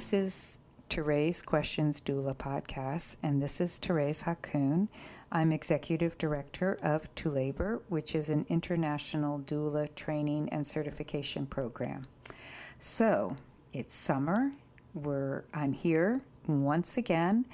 This is ToRAISE Questions Doula podcast, and this is Thérèse Hakoun. I'm Executive Director of ToLabor, which is an international doula training and certification program. So, it's summer. I'm here once again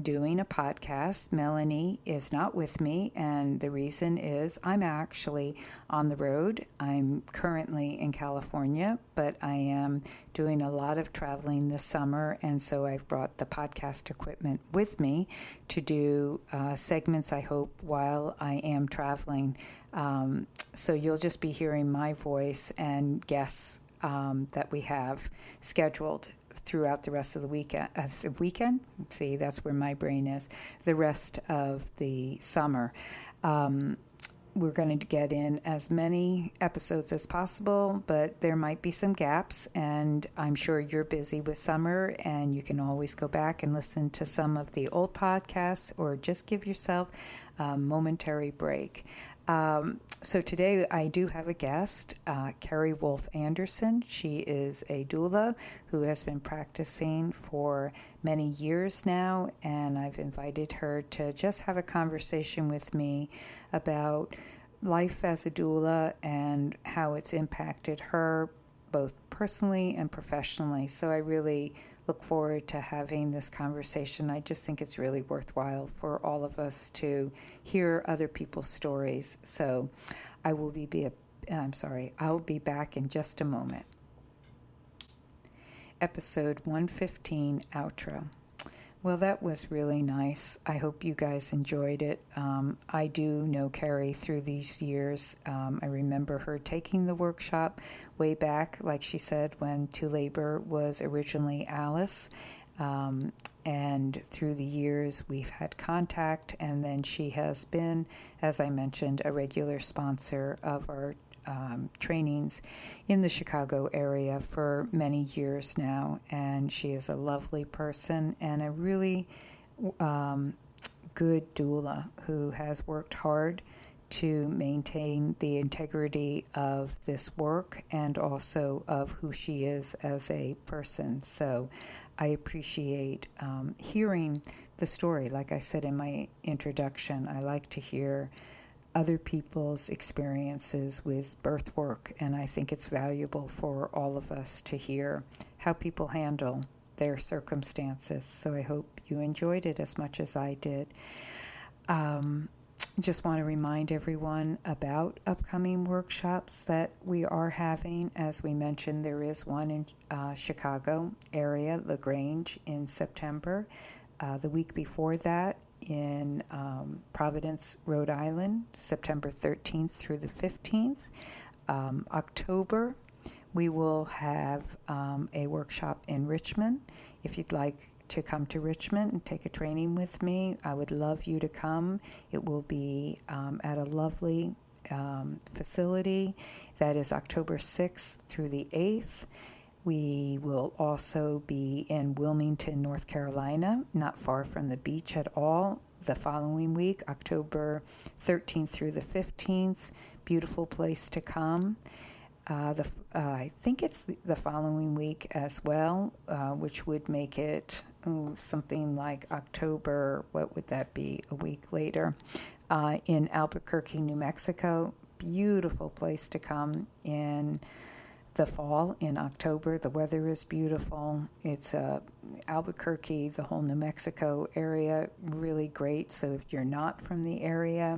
doing a podcast. Melanie is not with me, and the reason is I'm actually on the road. I'm currently in California, but I am doing a lot of traveling this summer, and so I've brought the podcast equipment with me to do segments, I hope, while I am traveling. So you'll just be hearing my voice and guests that we have scheduled throughout the rest of the weekend. See, that's where my brain is. The rest of the summer. We're going to get in as many episodes as possible, but there might be some gaps, and I'm sure you're busy with summer, and you can always go back and listen to some of the old podcasts or just give yourself a momentary break. So today I do have a guest, Karry Wolf Anderson. She is a doula who has been practicing for many years now, and I've invited her to just have a conversation with me about life as a doula and how it's impacted her both personally and professionally. So I really look forward to having this conversation. I just think it's really worthwhile for all of us to hear other people's stories. So I'll be back in just a moment. Episode 115, outro. Well, that was really nice. I hope you guys enjoyed it. I do know Karry through these years. I remember her taking the workshop way back, like she said, when ToLabor was originally Alice. And through the years, we've had contact, and then she has been, as I mentioned, a regular sponsor of our trainings in the Chicago area for many years now, and she is a lovely person and a really good doula who has worked hard to maintain the integrity of this work and also of who she is as a person. So I appreciate hearing the story. Like I said in my introduction, I like to hear other people's experiences with birth work, and I think it's valuable for all of us to hear how people handle their circumstances. So I hope you enjoyed it as much as I did. Just want to remind everyone about upcoming workshops that we are having. As we mentioned, there is one in Chicago area, LaGrange, in September. The week before that, in Providence, Rhode Island, September 13th through the 15th. October, we will have a workshop in Richmond. If you'd like to come to Richmond and take a training with me, I would love you to come. It will be at a lovely facility. That is October 6th through the 8th. We will also be in Wilmington, North Carolina, not far from the beach at all, the following week, October 13th through the 15th. Beautiful place to come. I think it's the following week as well, which would make it something like October, what would that be, a week later, in Albuquerque, New Mexico. Beautiful place to come in the fall in October. The weather is beautiful. It's Albuquerque, the whole New Mexico area, really great. So if you're not from the area,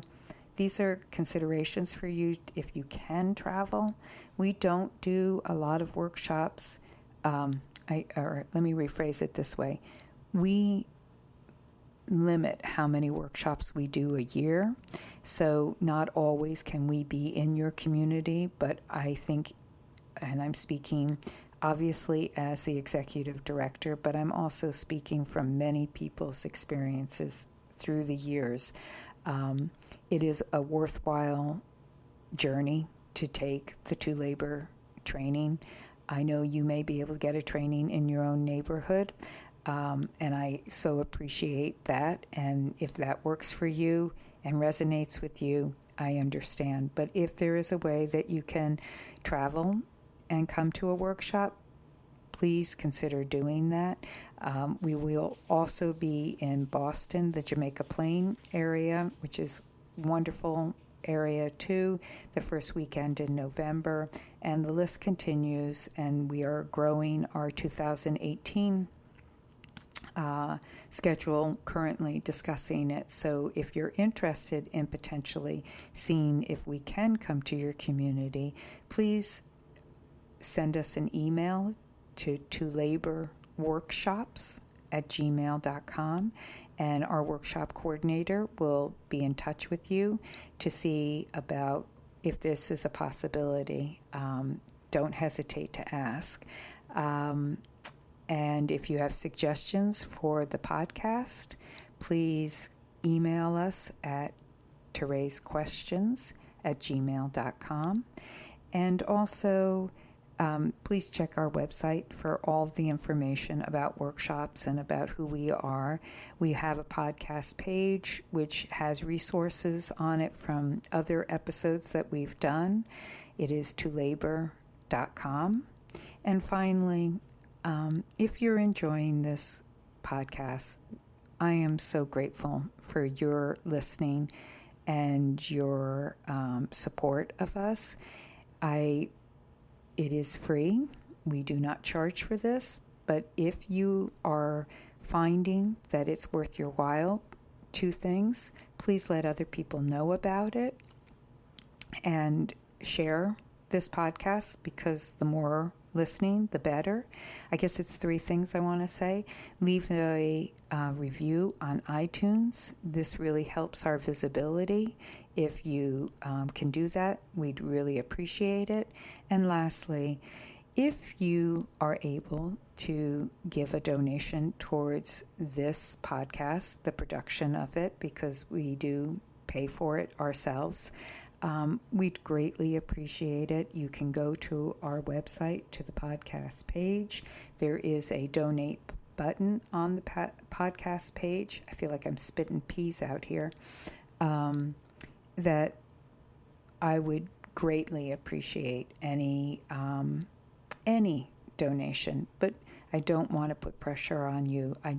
these are considerations for you if you can travel. We don't do a lot of workshops. Or let me rephrase it this way. We limit how many workshops we do a year. So not always can we be in your community, but I think, and I'm speaking obviously as the executive director, but I'm also speaking from many people's experiences through the years. It is a worthwhile journey to take the ToLabor training. I know you may be able to get a training in your own neighborhood, and I so appreciate that. And if that works for you and resonates with you, I understand. But if there is a way that you can travel and come to a workshop, please consider doing that. We will also be in Boston, the Jamaica Plain area, which is wonderful area too, the first weekend in November, and the list continues, and we are growing our 2018 schedule, currently discussing it. So if you're interested in potentially seeing if we can come to your community, please send us an email to laborworkshops@gmail.com, and our workshop coordinator will be in touch with you to see about if this is a possibility. Don't hesitate to ask. And if you have suggestions for the podcast, please email us at ToRAISE Questions@gmail.com. And also, please check our website for all the information about workshops and about who we are. We have a podcast page which has resources on it from other episodes that we've done. It is tolabor.com. And finally, if you're enjoying this podcast, I am so grateful for your listening and your support of us. It is free. We do not charge for this, but if you are finding that it's worth your while, two things: please let other people know about it and share this podcast, because the more listening, the better. I guess it's three things I want to say. Leave a review on iTunes. This really helps our visibility. If you can do that, we'd really appreciate it. And lastly, if you are able to give a donation towards this podcast, the production of it, because we do pay for it ourselves, we'd greatly appreciate it. You can go to our website, to the podcast page. There is a donate button on the podcast page. I feel like I'm spitting peas out here. That I would greatly appreciate any donation, but I don't want to put pressure on you. I'm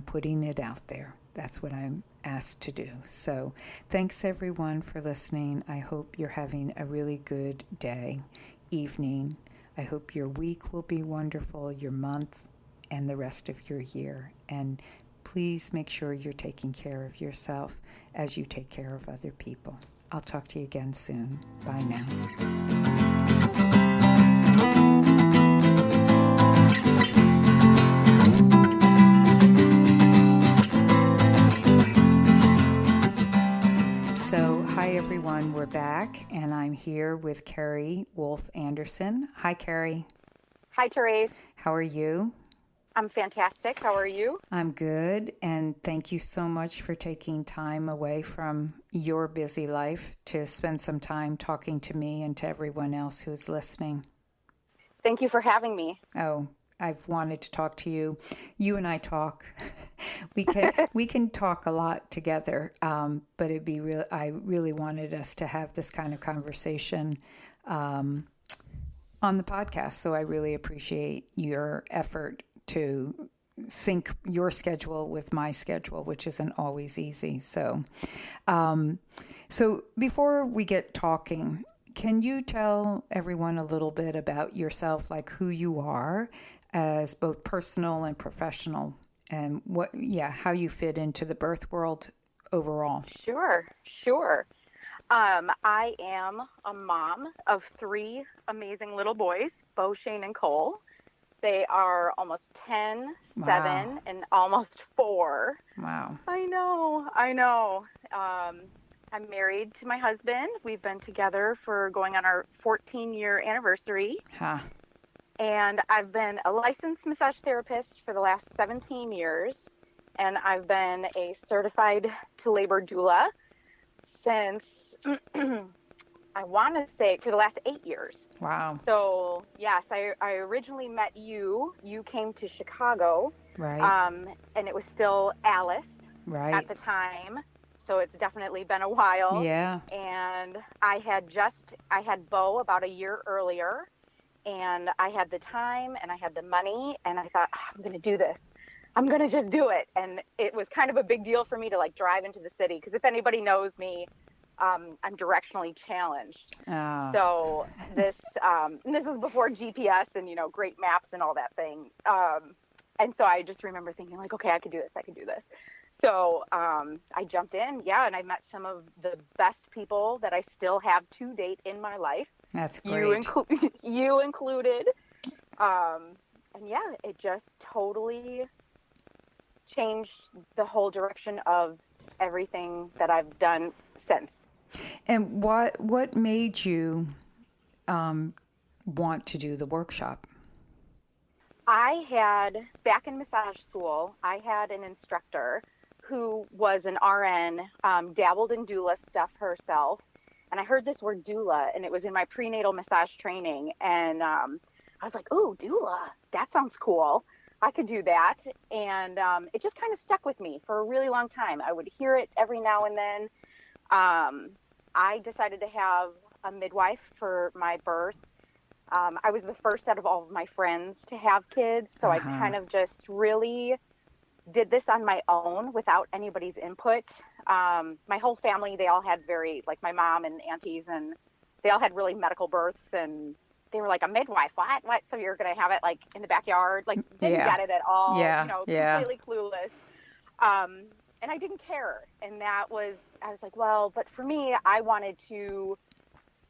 putting it out there. That's what I'm asked to do. So thanks everyone for listening. I hope you're having a really good day, evening. I hope your week will be wonderful, your month, and the rest of your year. And please make sure you're taking care of yourself as you take care of other people. I'll talk to you again soon. Bye now. So, hi everyone, we're back, and I'm here with Karry Wolf Anderson. Hi, Karry. Hi, Thérèse. How are you? I'm fantastic. How are you? I'm good, and thank you so much for taking time away from your busy life to spend some time talking to me and to everyone else who's listening. Thank you for having me. Oh, I've wanted to talk to you. You and I talk. We can talk a lot together, but it'd be real. I really wanted us to have this kind of conversation on the podcast. So I really appreciate your effort to sync your schedule with my schedule, which isn't always easy. So before we get talking, can you tell everyone a little bit about yourself, like who you are as both personal and professional, and how you fit into the birth world overall? Sure. I am a mom of 3 amazing little boys, Bo, Shane, and Cole. They are almost 10, Wow. 7, and almost 4. Wow. I know. I'm married to my husband. We've been together for going on our 14-year anniversary. Huh. And I've been a licensed massage therapist for the last 17 years. And I've been a certified to labor doula since, I want to say, for the last 8 years. Wow. So, yes, I originally met you. You came to Chicago. Right. And it was still Alice Right. at the time. So it's definitely been a while. Yeah. And I had Bo about a year earlier. and I had the time and I had the money, and I thought, I'm going to do this. I'm going to just do it. And it was kind of a big deal for me to like drive into the city, because if anybody knows me, I'm directionally challenged. Oh. So this is before GPS and, great maps and all that thing. And so I just remember thinking like, okay, I could do this. I could do this. So I jumped in, and I met some of the best people that I still have to date in my life. That's great. You included. And yeah, it just totally changed the whole direction of everything that I've done since. And what made you want to do the workshop? I had, back in massage school, I had an instructor who was an RN, dabbled in doula stuff herself. And I heard this word doula, and it was in my prenatal massage training. And I was like, oh, doula, that sounds cool. I could do that. And it just kind of stuck with me for a really long time. I would hear it every now and then. I decided to have a midwife for my birth. I was the first out of all of my friends to have kids. So I kind of just really did this on my own without anybody's input. My whole family, they all had like my mom and aunties, and they all had really medical births, and they were like, a midwife, what? So you're going to have it like in the backyard? Like, didn't get it at all, completely clueless. And I didn't care. And I was like, well, but for me, I wanted to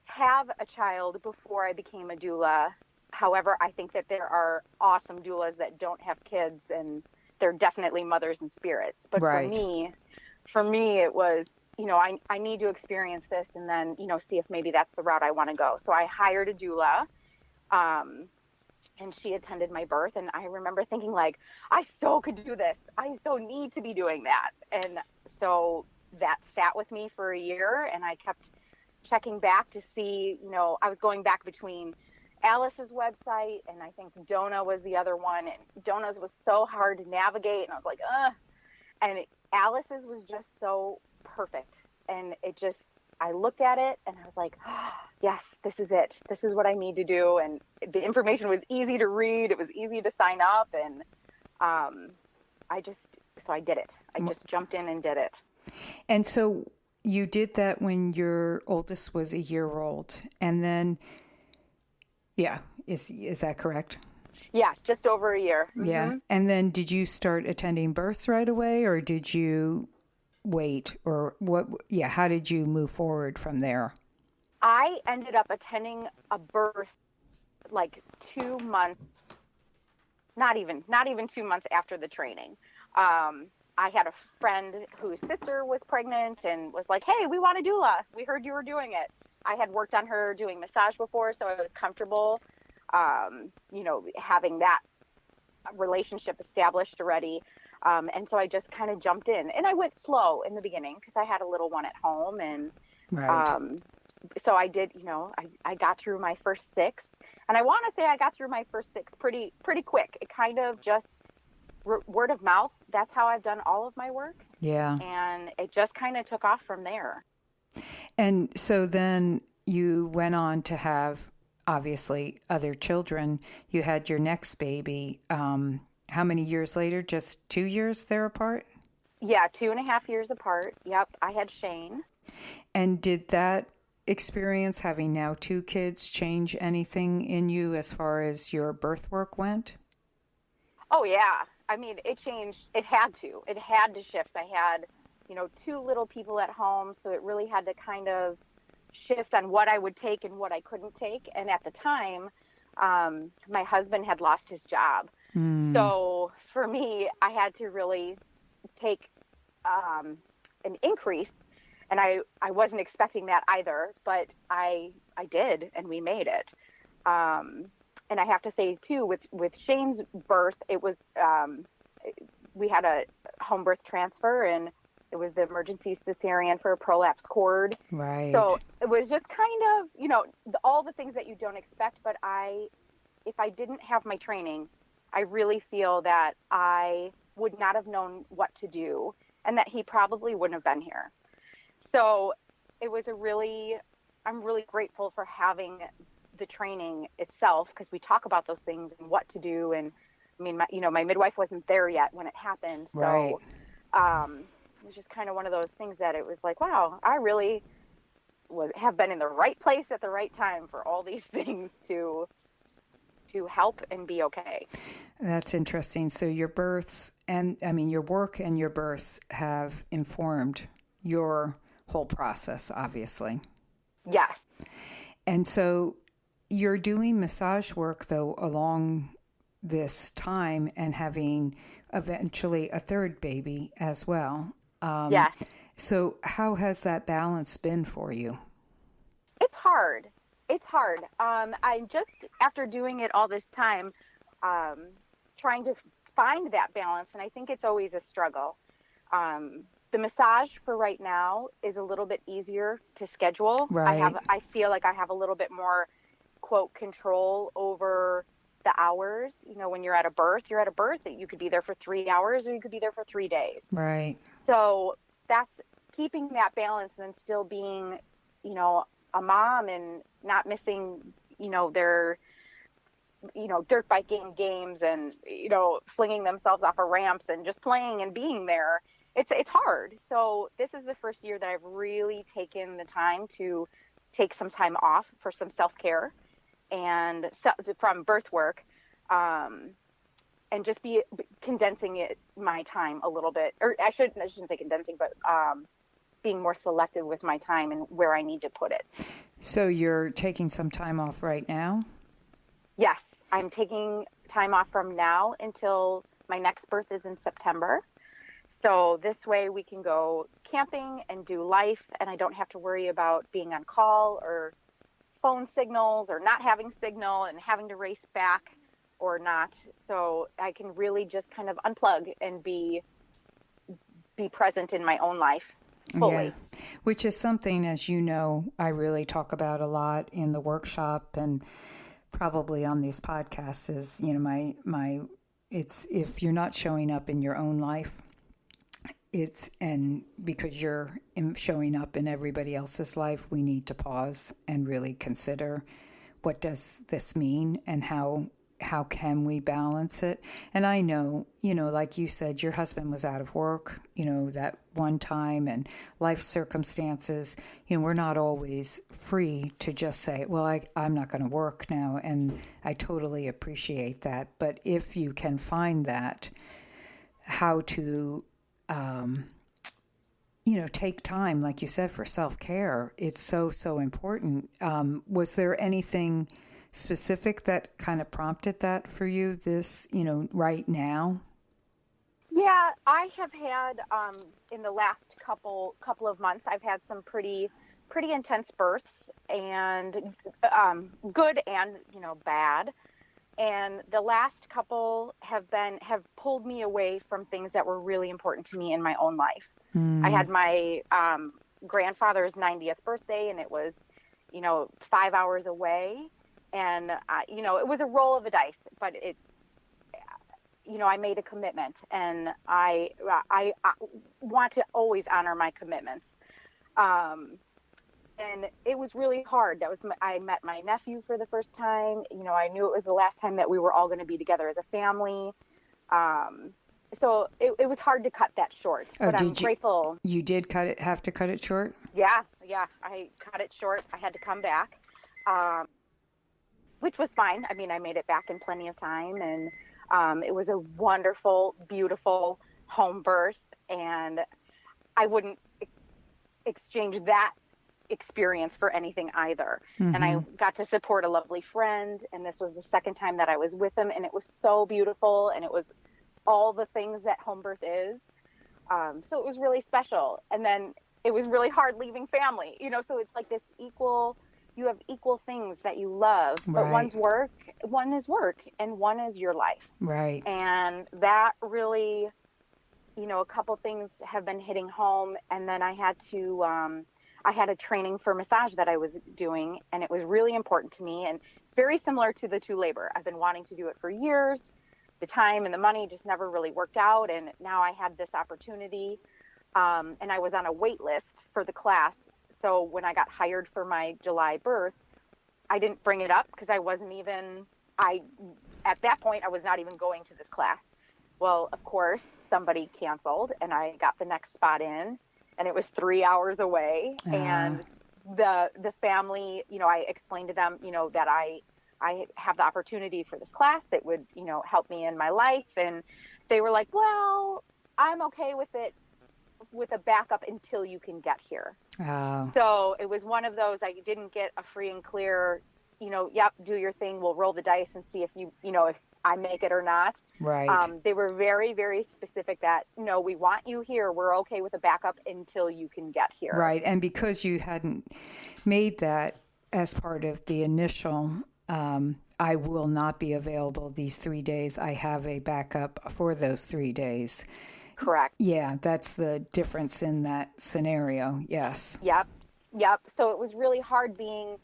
have a child before I became a doula. However, I think that there are awesome doulas that don't have kids, and they're definitely mothers in spirits. But for me, it was, I need to experience this and then, see if maybe that's the route I want to go. So I hired a doula, and she attended my birth. And I remember thinking like, I so could do this. I so need to be doing that. And so that sat with me for a year, and I kept checking back to see, I was going back between Alice's website, and I think Dona was the other one, and Dona's was so hard to navigate, and I was like, and Alice's was just so perfect. And I looked at it and I was like, yes, this is it. This is what I need to do. And the information was easy to read. It was easy to sign up. And so I did it. I just jumped in and did it. And so you did that when your oldest was a year old. And then, is that correct? Yeah, just over a year. Yeah. Mm-hmm. And then did you start attending births right away, or did you wait, or what? Yeah. How did you move forward from there? I ended up attending a birth like 2 months, not even 2 months after the training. I had a friend whose sister was pregnant and was like, hey, we want a doula. We heard you were doing it. I had worked on her doing massage before, so I was comfortable, having that relationship established already. And so I just kind of jumped in, and I went slow in the beginning because I had a little one at home. And so I did, I got through my first 6, and I want to say I got through my first 6 pretty quick. It kind of just word of mouth. That's how I've done all of my work. Yeah. And it just kind of took off from there. And so then you went on to have, obviously, other children. You had your next baby. How many years later? Just 2 years they're apart? Yeah, 2.5 years apart. Yep, I had Shane. And did that experience, having now 2 kids, change anything in you as far as your birth work went? Oh, yeah. I mean, it changed. It had to shift. I had, 2 little people at home, so it really had to kind of shift on what I would take and what I couldn't take. And at the time, my husband had lost his job. So for me, I had to really take an increase, and I wasn't expecting that either, but I did, and we made it. And I have to say too, with Shane's birth, it was we had a home birth transfer, and it was the emergency cesarean for a prolapse cord. Right. So it was just kind of, all the things that you don't expect. But if I didn't have my training, I really feel that I would not have known what to do, and that he probably wouldn't have been here. So it was I'm really grateful for having the training itself, because we talk about those things and what to do. And I mean, my midwife wasn't there yet when it happened. Right. So it was just kind of one of those things that it was like, wow, I really have been in the right place at the right time for all these things to help and be okay. That's interesting. So your births your work and your births have informed your whole process, obviously. Yes. And so you're doing massage work, though, along this time and having eventually a third baby as well. Yes. So how has that balance been for you? It's hard. It's hard. I just, after doing it all this time, trying to find that balance, and I think it's always a struggle. The massage for right now is a little bit easier to schedule. Right. I feel like I have a little bit more, quote, control over the hours. You know, when you're at a birth, you could be there for 3 hours or you could be there for 3 days. Right. So that's keeping that balance and then still being, a mom and not missing, their, dirt biking games and, flinging themselves off of ramps and just playing and being there. It's hard. So this is the first year that I've really taken the time to take some time off for some self-care and from birth work, and just be condensing my time a little bit, or I shouldn't say condensing, but being more selective with my time and where I need to put it. So you're taking some time off right now? Yes, I'm taking time off from now until my next birth is in September. So this way we can go camping and do life, and I don't have to worry about being on call or phone signals or not having signal and having to race back or not. So I can really just kind of unplug and be present in my own life fully. Yeah, which is something, as you know, I really talk about a lot in the workshop and probably on these podcasts is, it's if you're not showing up in your own life, and because you're showing up in everybody else's life, we need to pause and really consider what does this mean and how can we balance it. And I know, like you said, your husband was out of work, that one time, and life circumstances, we're not always free to just say, well, I'm not going to work now. And I totally appreciate that. But if you can find that, how to take time, like you said, for self-care. It's so, so important. Was there anything specific that kind of prompted that for you right now? Yeah, I have had, in the last couple of months, I've had some pretty intense births, and good and, bad. And the last couple have pulled me away from things that were really important to me in my own life. I had my grandfather's 90th birthday, and it was, 5 hours away. And, it was a roll of the dice, but I made a commitment, and I want to always honor my commitments. And it was really hard. I met my nephew for the first time. I knew it was the last time that we were all going to be together as a family. So it was hard to cut that short, but I'm grateful. You did have to cut it short? Yeah. I cut it short. I had to come back, which was fine. I mean, I made it back in plenty of time, and it was a wonderful, beautiful home birth, and I wouldn't exchange that experience for anything either. Mm-hmm. And I got to support a lovely friend, and this was the second time that I was with him, and it was so beautiful, and it was all the things that home birth is. So it was really special. And then it was really hard leaving family, so it's like you have equal things that you love, but Right. one is work and one is your life. Right. And that really, a couple things have been hitting home. And then I had a training for massage that I was doing, and it was really important to me and very similar to the labor. I've been wanting to do it for years. The time and the money just never really worked out. And now I had this opportunity, and I was on a wait list for the class. So when I got hired for my July birth, I didn't bring it up because at that point, I was not even going to this class. Well, of course, somebody canceled and I got the next spot in, and it was 3 hours away. And the family, I explained to them, that I have the opportunity for this class that would, help me in my life. And they were like, well, I'm okay with it, with a backup until you can get here. So it was one of those, I didn't get a free and clear, yep, do your thing. We'll roll the dice and see if if I make it or not. Right. They were very, very specific that, no, we want you here. We're okay with a backup until you can get here. Right. And because you hadn't made that as part of the initial, I will not be available these 3 days. I have a backup for those 3 days. Correct. Yeah, that's the difference in that scenario. Yes. Yep. So it was really hard being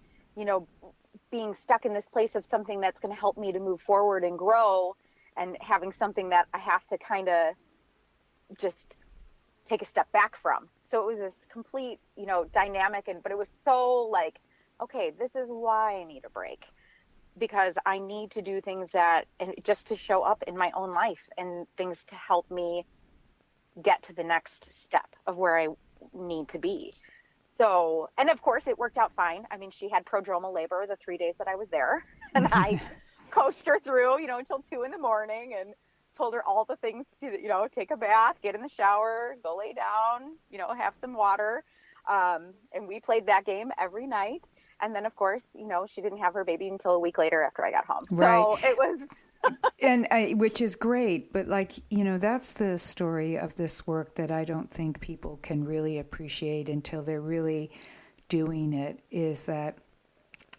stuck in this place of something that's going to help me to move forward and grow, and having something that I have to kind of just take a step back from. So it was this complete, dynamic, but it was so like, okay, this is why I need a break, because I need to do things and just to show up in my own life and things to help me get to the next step of where I need to be. So, and of course it worked out fine. I mean, she had prodromal labor the 3 days that I was there, and I coached her through, until 2 a.m. and told her all the things to, take a bath, get in the shower, go lay down, have some water. And we played that game every night. And then, of course, she didn't have her baby until a week later after I got home. Right. So it was... which is great. But that's the story of this work that I don't think people can really appreciate until they're really doing it, is that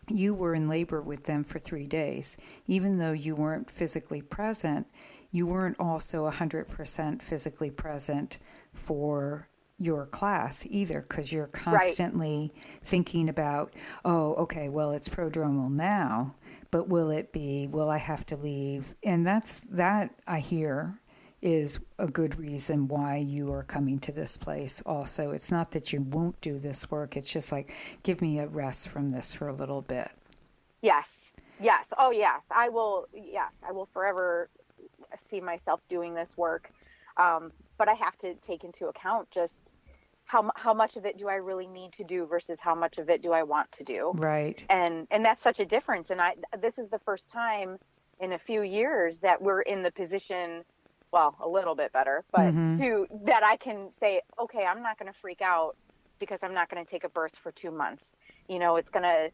you were in labor with them for 3 days. Even though you weren't physically present, you weren't also 100% physically present for your class either, because you're constantly thinking about, oh, okay, well, it's prodromal now, but will I have to leave? And that I hear is a good reason why you are coming to this place also. It's not that you won't do this work. It's just like, give me a rest from this for a little bit. Yes. Oh, yes. I will forever see myself doing this work. But I have to take into account just how much of it do I really need to do versus how much of it do I want to do. Right. And that's such a difference. And this is the first time in a few years that we're in the position, well, a little bit better, but that I can say, okay, I'm not going to freak out because I'm not going to take a birth for 2 months. It's going to,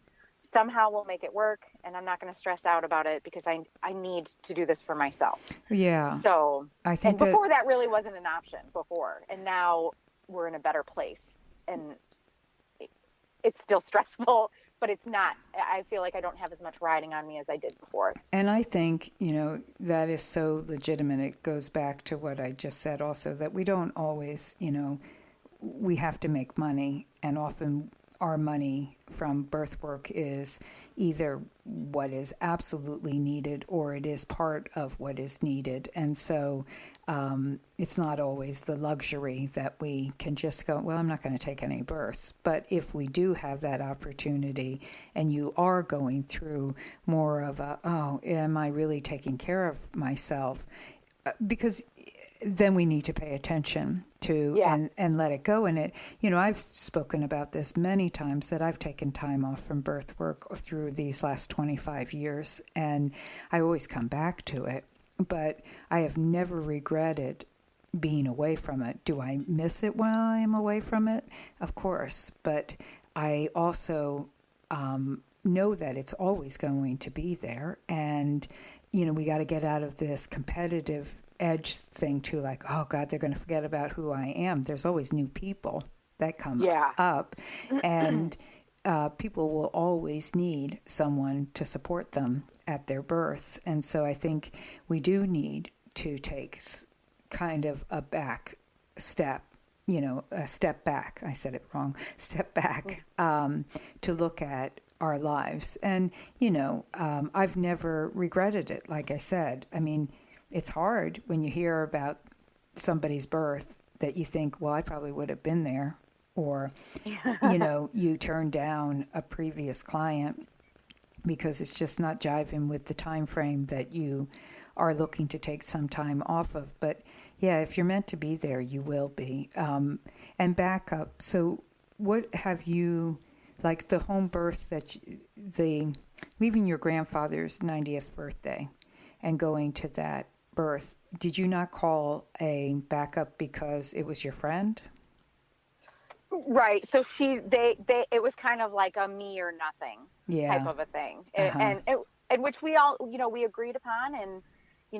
somehow we'll make it work, and I'm not going to stress out about it because I need to do this for myself. Yeah. So, I think before that really wasn't an option before, and now we're in a better place, and it's still stressful, but it's not, I feel like I don't have as much riding on me as I did before. And I think, that is so legitimate. It goes back to what I just said also, that we don't always, we have to make money, and often our money from birth work is either what is absolutely needed or it is part of what is needed. And so it's not always the luxury that we can just go, well, I'm not going to take any births. But if we do have that opportunity and you are going through more of am I really taking care of myself? Because then we need to pay attention to and let it go. And it, I've spoken about this many times, that I've taken time off from birth work through these last 25 years, and I always come back to it. But I have never regretted being away from it. Do I miss it while I am away from it? Of course. But I also know that it's always going to be there. And, we got to get out of this competitive edge thing too, like, oh God, they're going to forget about who I am. There's always new people that come up, and people will always need someone to support them at their births. And so I think we do need to take kind of a back step, a step back. I said it wrong. Step back to look at our lives. And, I've never regretted it. Like I said, I mean, it's hard when you hear about somebody's birth that you think, well, I probably would have been there. Or, you turn down a previous client because it's just not jiving with the time frame that you are looking to take some time off of. But yeah, if you're meant to be there, you will be. And back up. So what have you, like the home birth leaving your grandfather's 90th birthday and going to that birth, did you not call a backup because it was your friend? Right. So it was kind of like a me or nothing type Yeah. of a thing. Uh-huh. And which we all, we agreed upon. And,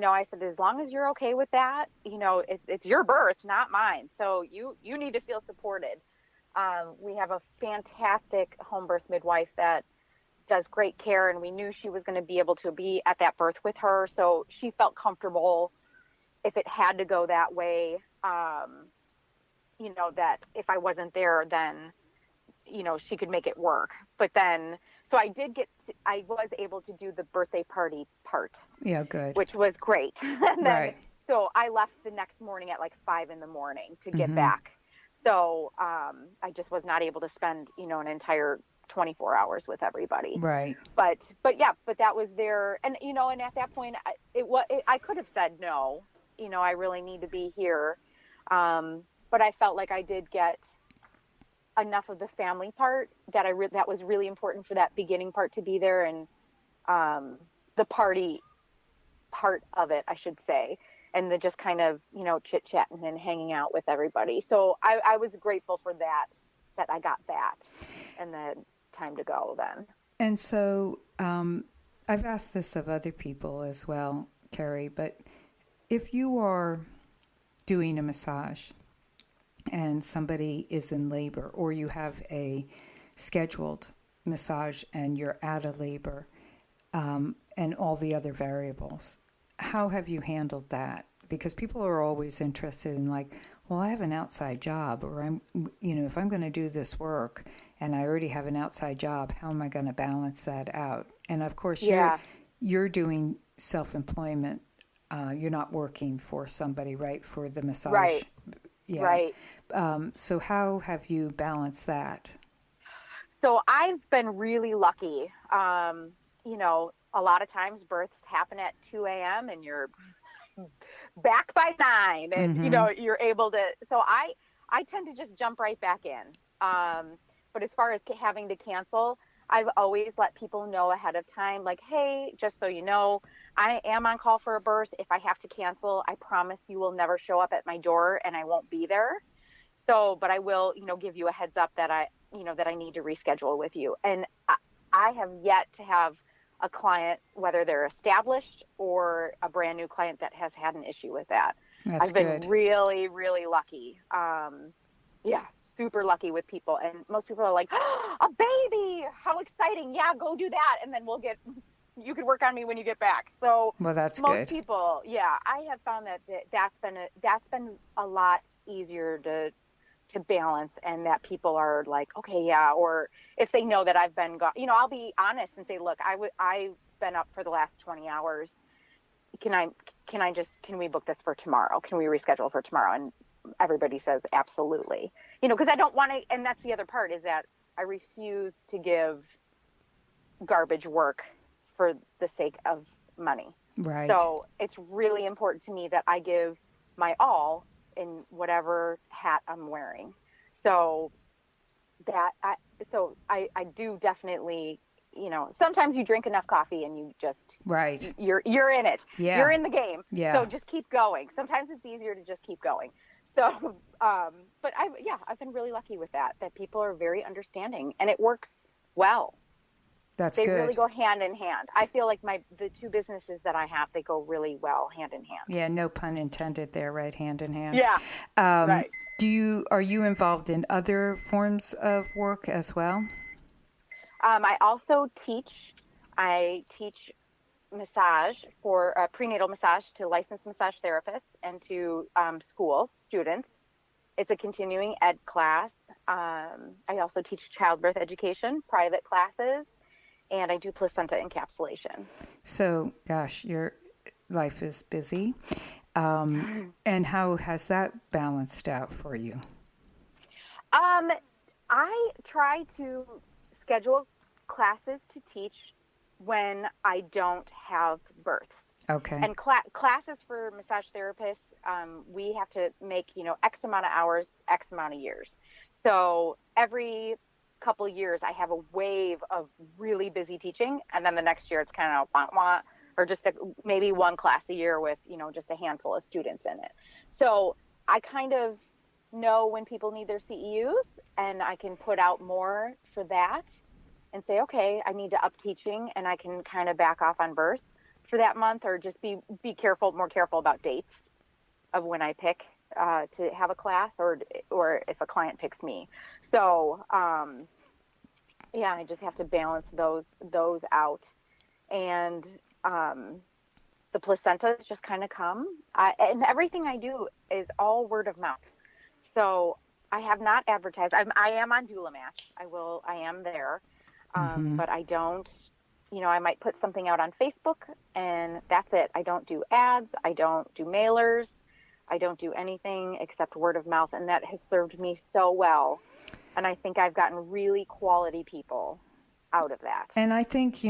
I said, as long as you're okay with that, it's your birth, not mine. So you need to feel supported. We have a fantastic home birth midwife that does great care, and we knew she was going to be able to be at that birth with her. So she felt comfortable if it had to go that way. That if I wasn't there, then, she could make it work. But then, so I was able to do the birthday party part, Yeah, good. which was great. And then, Right. so I left the next morning at like 5 a.m. to get Mm-hmm. back. So I just was not able to spend, an entire 24 hours with everybody. Right. But yeah, but that was there. And, and at that point, I could have said no, I really need to be here. But I felt like I did get enough of the family part that that was really important for that beginning part to be there, and the party part of it, I should say, and the just kind of, chit chatting and hanging out with everybody. So I was grateful for that I got that, and the time to go then. And so I've asked this of other people as well, Karry, but if you are doing a massage and somebody is in labor, or you have a scheduled massage and you're out of labor, and all the other variables, how have you handled that? Because people are always interested in, like, well, I have an outside job, or if I'm going to do this work and I already have an outside job, how am I going to balance that out? And of course, Yeah. you're doing self-employment. You're not working for somebody, right? For the massage. Right. Yeah. Right. So how have you balanced that? So I've been really lucky. A lot of times births happen at 2 a.m. and you're back by 9, and, Mm-hmm. you're able to, so I tend to just jump right back in. But as far as having to cancel, I've always let people know ahead of time, like, hey, just so you know, I am on call for a birth. If I have to cancel, I promise you will never show up at my door and I won't be there. So, but I will, give you a heads up that I need to reschedule with you. And I have yet to have a client, whether they're established or a brand new client, that has had an issue with that. That's I've been good. really, really lucky. Yeah, super lucky with people. And most people are like, oh, a baby, how exciting. Yeah, go do that. And then you can work on me when you get back. So Well, that's most good. people, yeah, I have found that's been a lot easier to balance, and that people are like, okay, yeah. Or if they know that I've been gone, I'll be honest and say, look, I've been up for the last 20 hours. Can we book this for tomorrow? Can we reschedule for tomorrow? And everybody says absolutely, because I don't want to. And that's the other part, is that I refuse to give garbage work for the sake of money. Right. So it's really important to me that I give my all in whatever hat I'm wearing. So I do definitely, sometimes you drink enough coffee and you just, Right. you're in it. Yeah. You're in the game. Yeah. So just keep going. Sometimes it's easier to just keep going. So, but I've been really lucky with that people are very understanding, and it works well. That's They good. really go hand in hand. I feel like the two businesses that I have, they go really well hand in hand. Yeah, no pun intended there, right? Hand in hand. Yeah. Right. Are you involved in other forms of work as well? I also teach. I teach massage for prenatal massage to licensed massage therapists and to students. It's a continuing ed class. I also teach childbirth education, private classes, and I do placenta encapsulation. So, gosh, your life is busy. And how has that balanced out for you? I try to schedule classes to teach when I don't have births. Okay. And classes for massage therapists, we have to make, X amount of hours, X amount of years. So every couple of years, I have a wave of really busy teaching. And then the next year, it's kind of or just maybe one class a year with, just a handful of students in it. So I kind of know when people need their CEUs, and I can put out more for that and say, okay, I need to up teaching, and I can kind of back off on birth for that month, or just be more careful about dates of when I pick to have a class, or if a client picks me. So yeah, I just have to balance those out, and the placentas just kind of come. And everything I do is all word of mouth. So I have not advertised. I am on Doula Match. I am there. But I don't, I might put something out on Facebook, and that's it. I don't do ads. I don't do mailers. I don't do anything except word of mouth. And that has served me so well. And I think I've gotten really quality people out of that. And I think,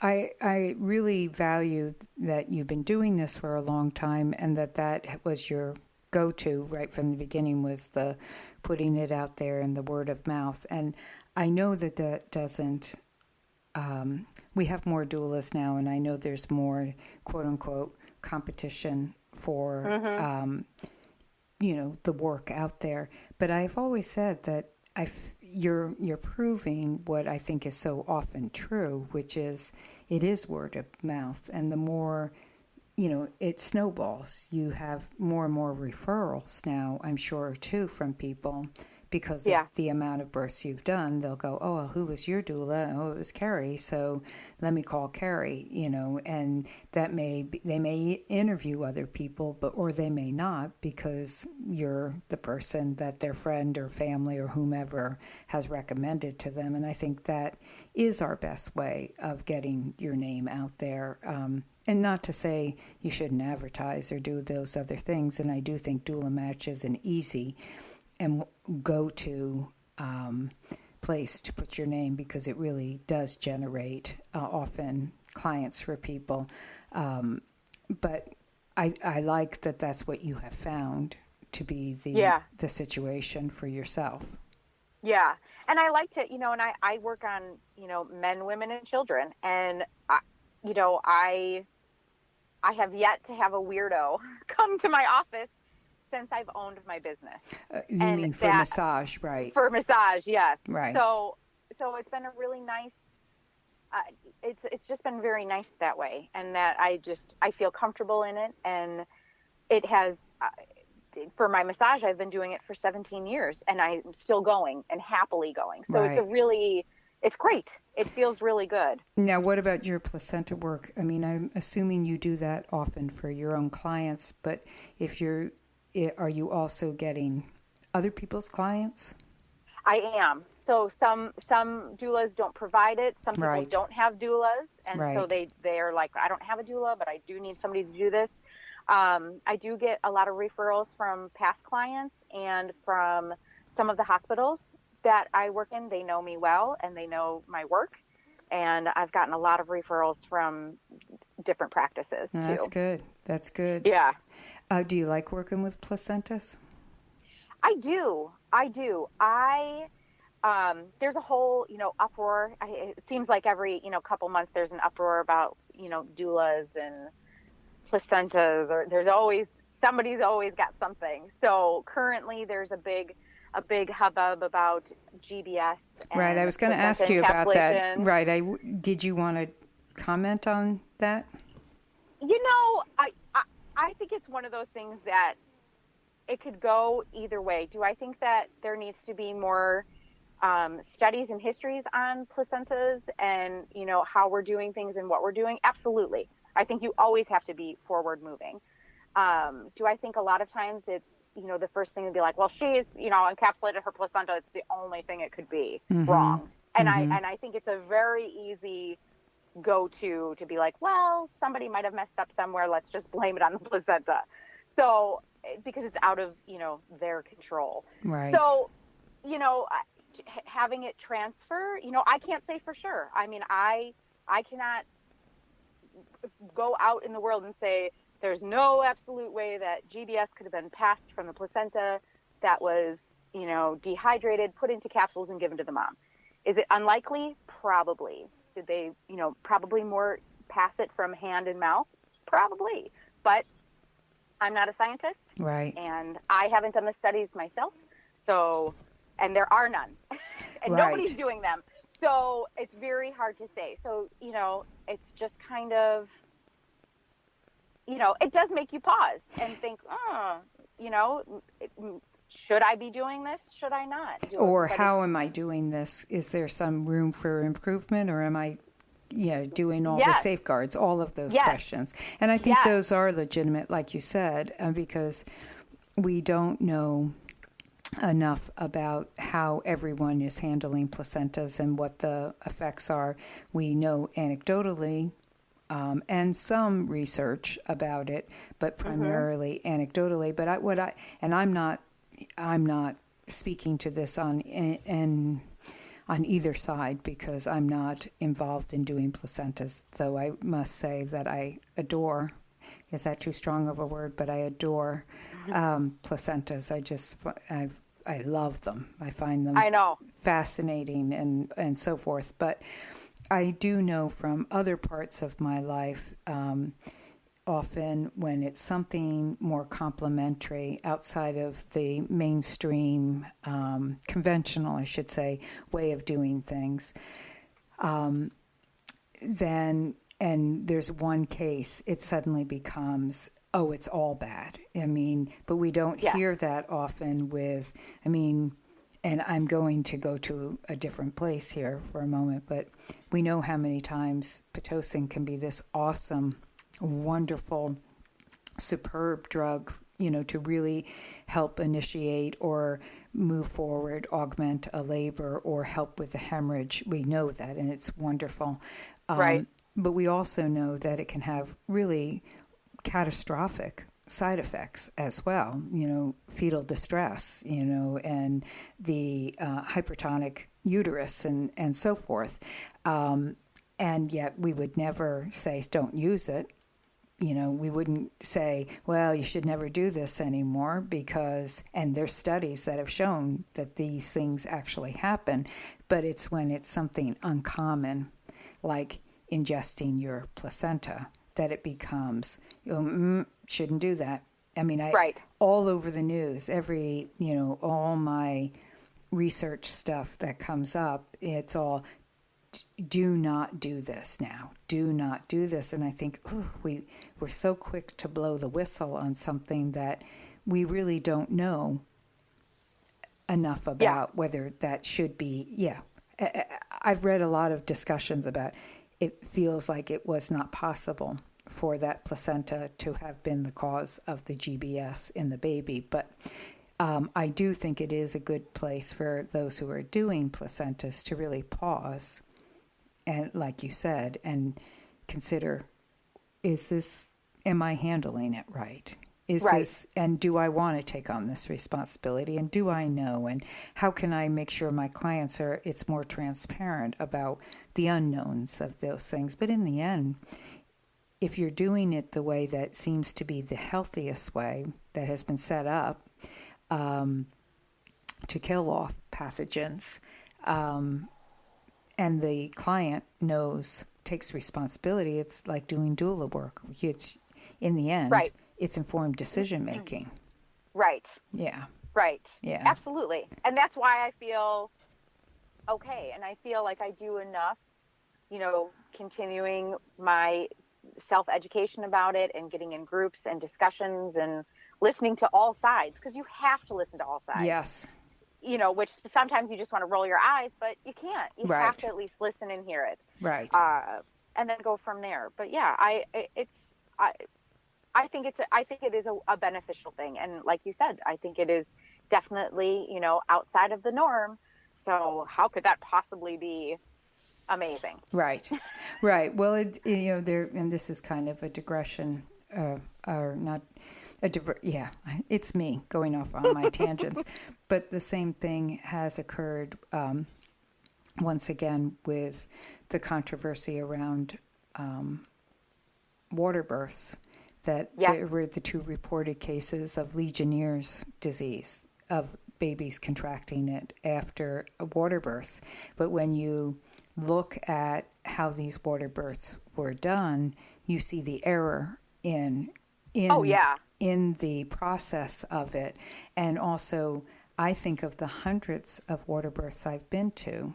I really value that you've been doing this for a long time, and that was your go-to right from the beginning, was the putting it out there and the word of mouth. And I know that doesn't, we have more doulas now, and I know there's more quote unquote competition for, the work out there. But I've always said that you're proving what I think is so often true, which is it is word of mouth. And the more, it snowballs. You have more and more referrals now, I'm sure, too, from people because of the amount of births you've done. They'll go, oh, well, who was your doula? Oh, it was Karry. So let me call Karry, and that they may interview other people, or they may not, because you're the person that their friend or family or whomever has recommended to them. And I think that is our best way of getting your name out there. And not to say you shouldn't advertise or do those other things. And I do think Doula Match is an easy and go-to place to put your name, because it really does generate often clients for people. But I like that that's what you have found to be the situation for yourself. Yeah. And I like to, and I work on, men, women, and children. And, I have yet to have a weirdo come to my office since I've owned my business. You mean for massage, right? For massage, yes. Right. So it's been a really nice, it's just been very nice that way. And that I feel comfortable in it. And it has, for my massage, I've been doing it for 17 years, and I'm still going and happily going. So it's great. It feels really good. Now, what about your placenta work? I mean, I'm assuming you do that often for your own clients, but are you also getting other people's clients? I am. So some doulas don't provide it. Some people don't have doulas, and so they are like, I don't have a doula, but I do need somebody to do this. I do get a lot of referrals from past clients and from some of the hospitals that I work in. They know me well, and they know my work. And I've gotten a lot of referrals from different practices, too. That's good. That's good. Yeah. Do you like working with placentas? I do. There's a whole, uproar. It seems like every, couple months there's an uproar about, doulas and placentas, or somebody's always got something. So currently there's a big hubbub about GBS. Right. I was going to ask you about that. Right. Did you want to comment on that? I think it's one of those things that it could go either way. Do I think that there needs to be more studies and histories on placentas and, how we're doing things and what we're doing? Absolutely. I think you always have to be forward moving. Do I think a lot of times it's, the first thing would be like, well, she's, encapsulated her placenta. It's the only thing it could be wrong. And I think it's a very easy go-to to be like, well, somebody might have messed up somewhere. Let's just blame it on the placenta. So, because it's out of, their control. Right. So, having it transfer, I can't say for sure. I mean, I I cannot go out in the world and say there's no absolute way that GBS could have been passed from the placenta that was, dehydrated, put into capsules and given to the mom. Is it unlikely? Probably. Did they, probably more pass it from hand and mouth? Probably. But I'm not a scientist. Right. And I haven't done the studies myself. So, and there are none. And Right. nobody's doing them. So it's very hard to say. So, it's just kind of, it does make you pause and think, should I be doing this? Should I not do it? Or how am I doing this? Is there some room for improvement, or am I doing all the safeguards, all of those questions? And I think those are legitimate, like you said, because we don't know enough about how everyone is handling placentas and what the effects are. We know anecdotally, and some research about it, but primarily anecdotally. But I'm not speaking to this on either side, because I'm not involved in doing placentas, though I must say that I adore, is that too strong of a word, but I adore placentas. I love them. I find them fascinating and so forth. But I do know from other parts of my life, often when it's something more complementary outside of the mainstream, conventional, I should say, way of doing things, then, and there's one case, it suddenly becomes, oh, it's all bad. I mean, but we don't hear that often with, and I'm going to go to a different place here for a moment, but we know how many times Pitocin can be this awesome, wonderful, superb drug, to really help initiate or move forward, augment a labor, or help with the hemorrhage. We know that, and it's wonderful. Right. But we also know that it can have really catastrophic side effects as well, fetal distress, and the hypertonic uterus and so forth. And yet we would never say, don't use it. We wouldn't say, well, you should never do this anymore, because, and there's studies that have shown that these things actually happen, but it's when it's something uncommon, like ingesting your placenta, that it becomes, shouldn't do that. All over the news, all my research stuff that comes up, it's all, do not do this now. Do not do this. And I think we're so quick to blow the whistle on something that we really don't know enough about whether that should be. I've read a lot of discussions about it feels like it was not possible for that placenta to have been the cause of the GBS in the baby. But I do think it is a good place for those who are doing placentas to really pause and, like you said, and consider, am I handling it right? This, and do I want to take on this responsibility? And do I know? And how can I make sure my clients it's more transparent about the unknowns of those things? But in the end, if you're doing it the way that seems to be the healthiest way that has been set up to kill off pathogens, and the client takes responsibility, it's like doing doula work. It's, in the end, it's informed decision making. Right. Yeah. Right. Yeah. Absolutely. And that's why I feel okay. And I feel like I do enough, continuing my self-education about it and getting in groups and discussions and listening to all sides, because you have to listen to all sides. Yes. Which sometimes you just want to roll your eyes, but you can't. You have to at least listen and hear it. Right. And then go from there. But yeah, I think it is a beneficial thing. And like you said, I think it is definitely, outside of the norm. So how could that possibly be amazing? Right. Right. Well, and this is kind of a digression, or not it's me going off on my tangents. But the same thing has occurred once again, with the controversy around water births, that there were the 2 reported cases of Legionnaire's disease, of babies contracting it after a water birth. But when you look at how these water births were done, you see the error in the process of it. And also, I think of the hundreds of water births I've been to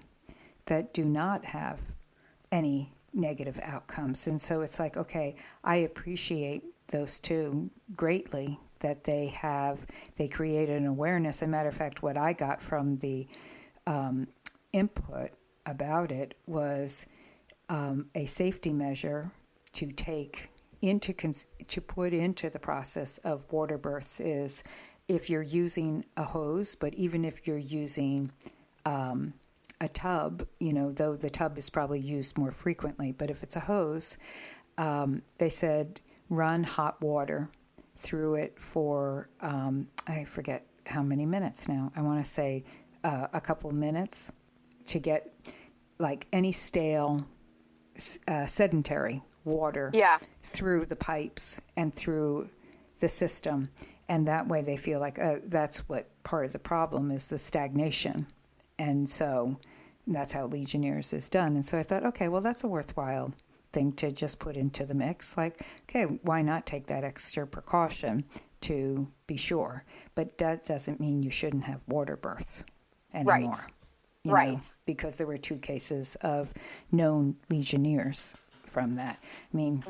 that do not have any negative outcomes. And so it's like, okay, I appreciate those 2 greatly, that they created an awareness. As a matter of fact, what I got from the input about it was a safety measure to take to put into the process of water births is, if you're using a hose, but even if you're using a tub, though the tub is probably used more frequently, but if it's a hose, they said run hot water through it for, I forget how many minutes now. I want to say a couple minutes to get like any stale, sedentary water through the pipes and through the system. And that way they feel like that's what part of the problem is, the stagnation. And so that's how Legionnaire's is done. And so I thought, okay, well, that's a worthwhile thing to just put into the mix. Like, okay, why not take that extra precaution to be sure? But that doesn't mean you shouldn't have water births anymore. You know, because there were 2 cases of known Legionnaire's from that. I mean,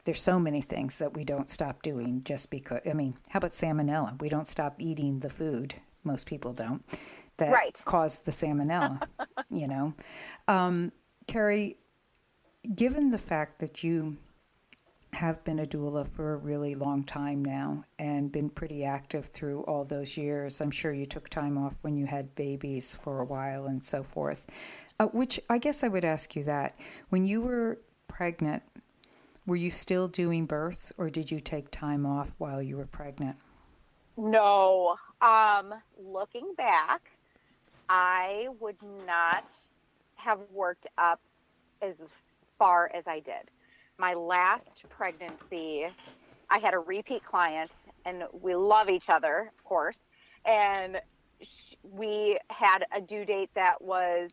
there's so many things that we don't stop doing just because, I mean, how about salmonella? We don't stop eating the food, most people don't, that caused the salmonella, Karry, given the fact that you have been a doula for a really long time now and been pretty active through all those years, I'm sure you took time off when you had babies for a while and so forth, which I guess I would ask you that. When you were pregnant, were you still doing births, or did you take time off while you were pregnant? No. Looking back, I would not have worked up as far as I did. My last pregnancy, I had a repeat client, and we love each other, of course. And we had a due date that was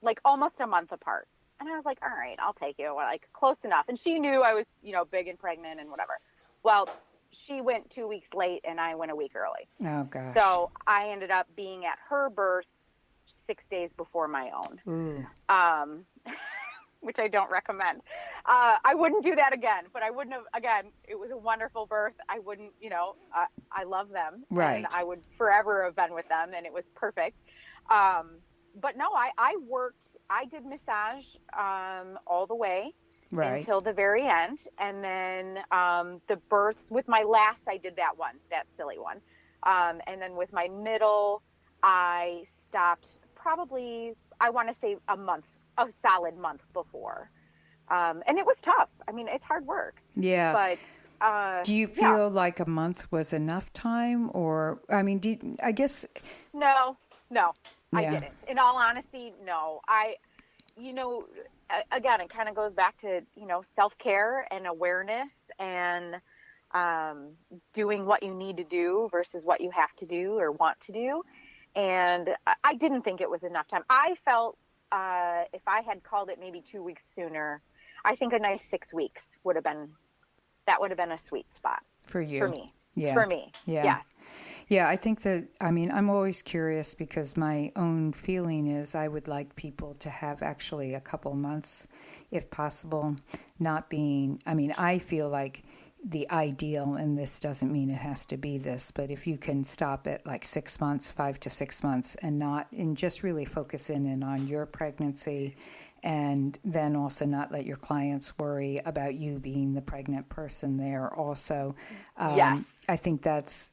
like almost a month apart. And I was like, all right, I'll take you. Like, close enough. And she knew I was, big and pregnant and whatever. Well, she went 2 weeks late and I went a week early. Oh, gosh. So I ended up being at her birth 6 days before my own. Which I don't recommend. I wouldn't do that again, but I wouldn't have, again, it was a wonderful birth. I wouldn't, I love them. Right. And I would forever have been with them, and it was perfect. But no, I did massage all the way until the very end. And then the births with my last, I did that silly one. And then with my middle, I stopped probably, I want to say a solid month before. And it was tough. I mean, it's hard work. Yeah. But do you feel like a month was enough time, or, I mean, I guess. No, I didn't. In all honesty, no. Again, it kind of goes back to, self-care and awareness and doing what you need to do versus what you have to do or want to do. And I didn't think it was enough time. I felt if I had called it maybe 2 weeks sooner, I think a nice 6 weeks would have been a sweet spot. For you. For me. Yeah. For me. Yeah. Yes. Yeah, I think that, I mean, I'm always curious because my own feeling is I would like people to have actually a couple months, if possible, not being, I mean, I feel like the ideal, and this doesn't mean it has to be this, but if you can stop at like 6 months, 5 to 6 months, and just really focus in on your pregnancy, and then also not let your clients worry about you being the pregnant person there also. Yes. I think that's,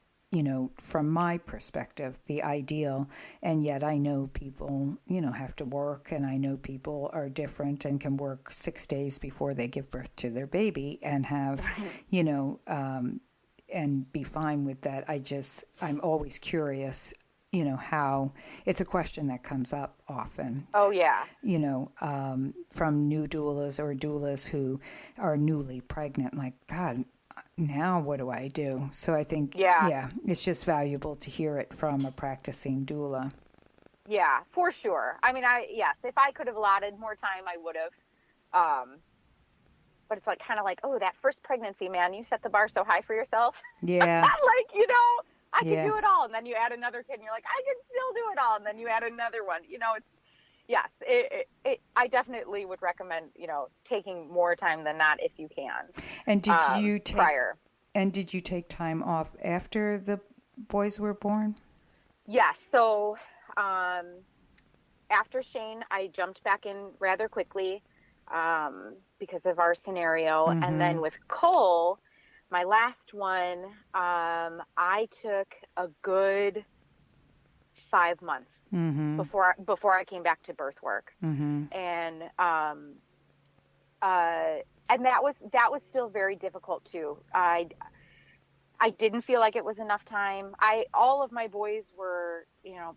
from my perspective, the ideal. And yet I know people, have to work, and I know people are different and can work 6 days before they give birth to their baby and have, and be fine with that. I'm always curious, how it's a question that comes up often, Oh, yeah. from new doulas or doulas who are newly pregnant, like, God, now what do I do? So I think, Yeah. it's just valuable to hear it from a practicing doula. Yeah, for sure. I mean, yes, if I could have allotted more time, I would have. But it's like kind of like, oh, that first pregnancy, man, you set the bar so high for yourself. Yeah. Like, I could Yeah. do it all. And then you add another kid and you're like, I can still do it all. And then you add another one, yes, I definitely would recommend, taking more time than not if you can. And Prior. did you take time off after the boys were born? Yes. So, after Shane, I jumped back in rather quickly, because of our scenario. Mm-hmm. And then with Cole, my last one, I took a good 5 months Mm-hmm. before I came back to birth work. Mm-hmm. And that was still very difficult too. I didn't feel like it was enough time. All of my boys were,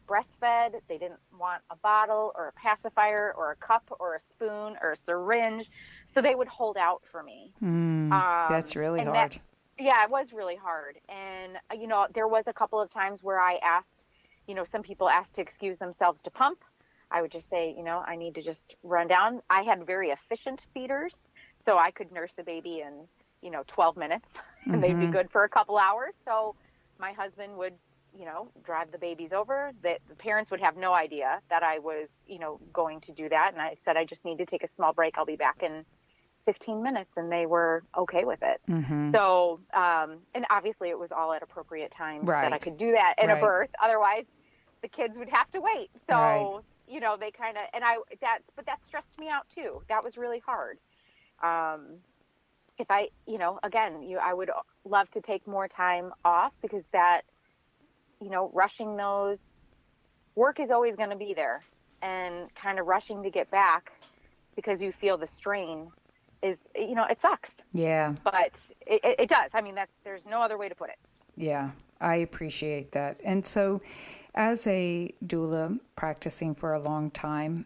breastfed. They didn't want a bottle or a pacifier or a cup or a spoon or a syringe. So they would hold out for me. That's really hard. Yeah, it was really hard. And, there was a couple of times where I asked, some people asked to excuse themselves to pump. I would just say, I need to just run down. I had very efficient feeders, so I could nurse a baby in 12 minutes and they'd be good for a couple hours. So my husband would, drive the babies over. The parents would have no idea that I was, going to do that. And I said, I just need to take a small break. I'll be back in 15 minutes. And they were okay with it. Mm-hmm. So, and obviously it was all at appropriate times that I could do that in a Right. birth. Otherwise the kids would have to wait. So, Right. They kind of, but that stressed me out too. That was really hard. If I, I would love to take more time off, because that, rushing those, work is always going to be there, and kind of rushing to get back because you feel the strain is, it sucks. Yeah. But it does. I mean, there's no other way to put it. Yeah, I appreciate that. And so, as a doula practicing for a long time,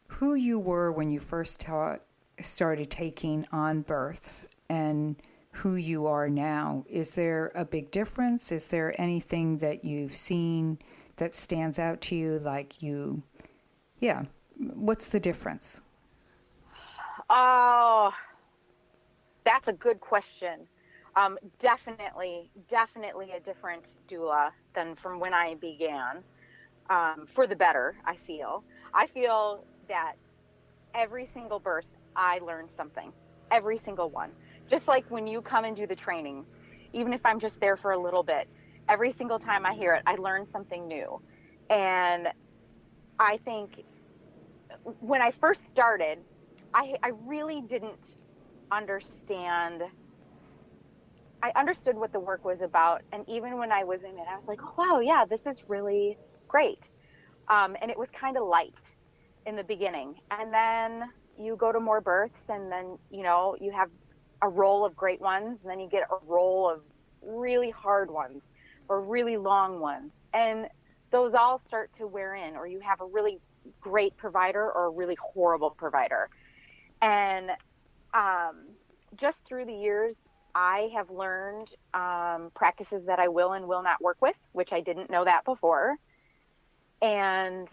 who you were when you first started taking on births and who you are now, is there a big difference? Is there anything that you've seen that stands out to you, what's the difference? Oh, that's a good question. Definitely a different doula than from when I began, for the better. I feel that every single birth I learned something, every single one. Just like when you come and do the trainings, even if I'm just there for a little bit, every single time I hear it, I learn something new. And I think when I first started, I really didn't understand. I understood what the work was about. And even when I was in it, I was like, oh, wow, yeah, this is really great. And it was kind of light in the beginning. And then you go to more births, and then, you have a roll of great ones, and then you get a roll of really hard ones or really long ones. And those all start to wear in, or you have a really great provider or a really horrible provider. And just through the years, I have learned practices that I will and will not work with, which I didn't know that before. And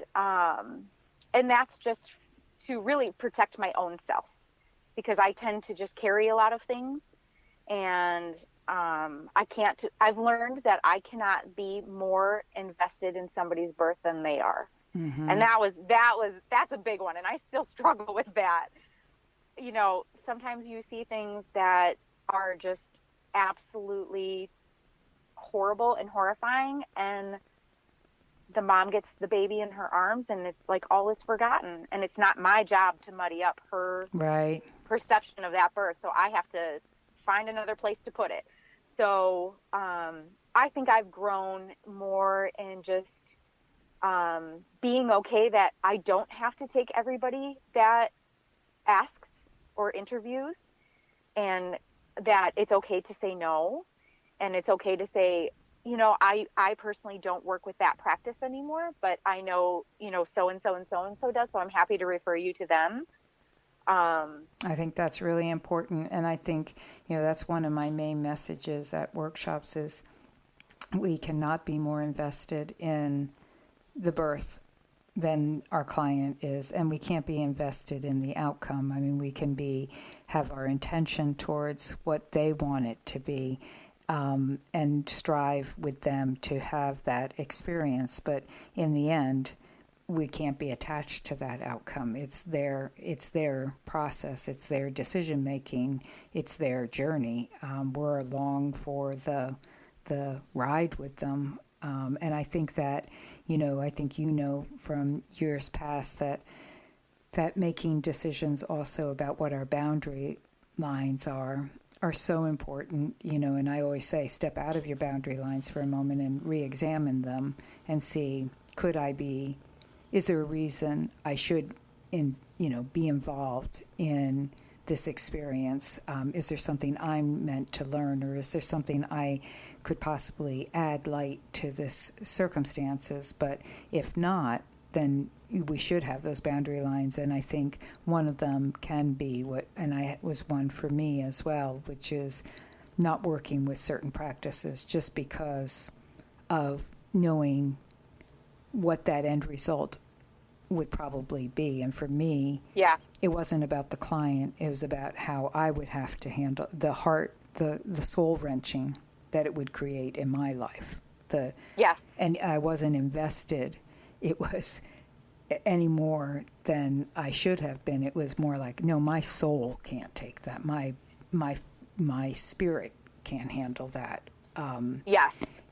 that's just to really protect my own self, because I tend to just carry a lot of things, and I've learned that I cannot be more invested in somebody's birth than they are. Mm-hmm. And that's a big one. And I still struggle with that. Sometimes you see things that are just absolutely horrible and horrifying, and the mom gets the baby in her arms, and it's like all is forgotten, and it's not my job to muddy up her perception of that birth. So I have to find another place to put it. So I think I've grown more in just being okay that I don't have to take everybody that asks or interviews, and that it's okay to say no, and it's okay to say, I personally don't work with that practice anymore, but I know, so and so and so and so does. So I'm happy to refer you to them. I think that's really important. And I think, that's one of my main messages at workshops is we cannot be more invested in the birth than our client is, and we can't be invested in the outcome. I mean, we can have our intention towards what they want it to be, and strive with them to have that experience. But in the end, we can't be attached to that outcome. It's their process. It's their decision making. It's their journey. We're along for the ride with them. And I think that, I think from years past that making decisions also about what our boundary lines are so important, and I always say step out of your boundary lines for a moment and re-examine them and see, is there a reason I should be involved in this experience? Is there something I'm meant to learn, or is there something I could possibly add light to this circumstances? But if not, then we should have those boundary lines. And I think one of them can be was one for me as well, which is not working with certain practices just because of knowing what that end result would probably be. And for me, it wasn't about the client. It was about how I would have to handle the soul wrenching that it would create in my life. And I wasn't invested. It was any more than I should have been. It was more like, no, my soul can't take that. My spirit can't handle that.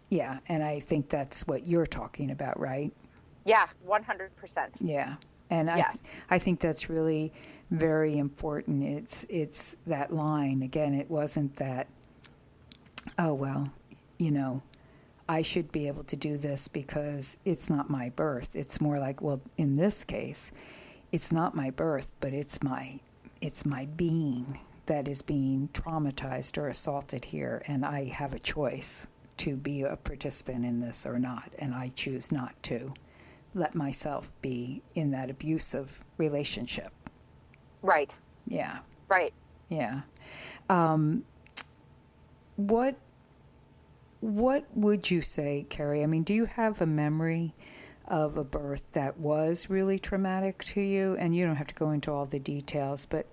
Yeah. And I think that's what you're talking about, right? Yeah, 100%. Yeah. And I think that's really very important. It's that line. Again, it wasn't that, oh, well, I should be able to do this because it's not my birth. It's more like, well, in this case, it's not my birth, but it's my being that is being traumatized or assaulted here, and I have a choice to be a participant in this or not, and I choose not to let myself be in that abusive relationship. Right. Yeah. Right. Yeah. What would you say, Karry? I mean, do you have a memory of a birth that was really traumatic to you? And you don't have to go into all the details, but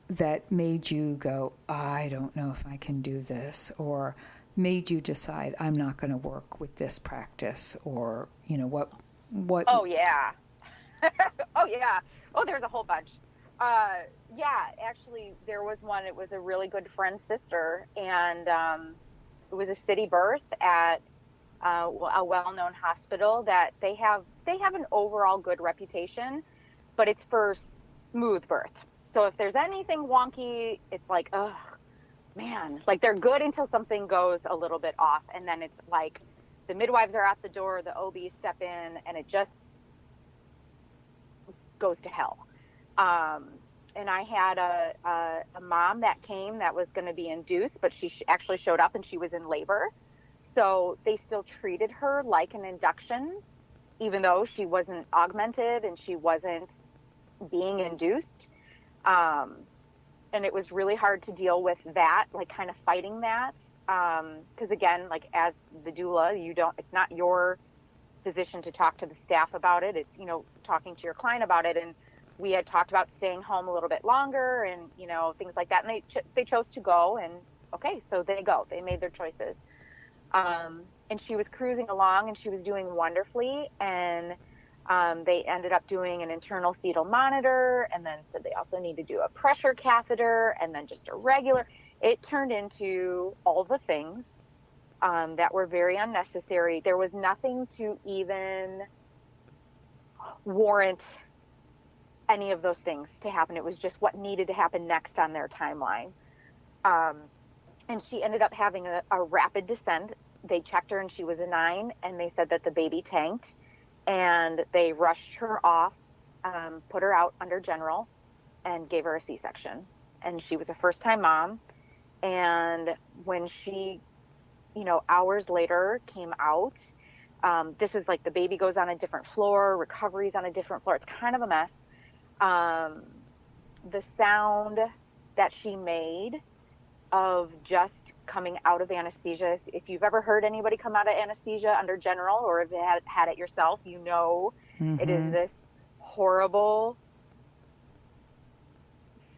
that made you go, I don't know if I can do this, or made you decide I'm not going to work with this practice, or what? Oh yeah. Oh yeah. Oh, there's a whole bunch. Actually, there was one. It was a really good friend's sister, and it was a city birth at a well-known hospital that they have an overall good reputation, but it's for smooth birth. So if there's anything wonky, it's like, oh man, like they're good until something goes a little bit off, and then it's like the midwives are at the door, the OBs step in, and it just goes to hell. And I had a mom that came that was going to be induced, but she actually showed up and she was in labor. So they still treated her like an induction, even though she wasn't augmented and she wasn't being induced. And it was really hard to deal with that, like kind of fighting that. Because again, like as the doula, it's not your position to talk to the staff about it. It's, talking to your client about it. And we had talked about staying home a little bit longer and, things like that. And they chose to go, and okay, so they made their choices. And she was cruising along and she was doing wonderfully. And they ended up doing an internal fetal monitor, and then said they also need to do a pressure catheter, and then just a regular. It turned into all the things that were very unnecessary. There was nothing to even warrant any of those things to happen. It was just what needed to happen next on their timeline. And she ended up having a rapid descent. They checked her and she was a 9, and they said that the baby tanked, and they rushed her off, put her out under general, and gave her a C-section. And she was a first-time mom. And when she hours later came out. This is like the baby goes on a different floor, recovery's on a different floor. It's kind of a mess. The sound that she made of just coming out of anesthesia, if you've ever heard anybody come out of anesthesia under general, or if you had it yourself, it is this horrible,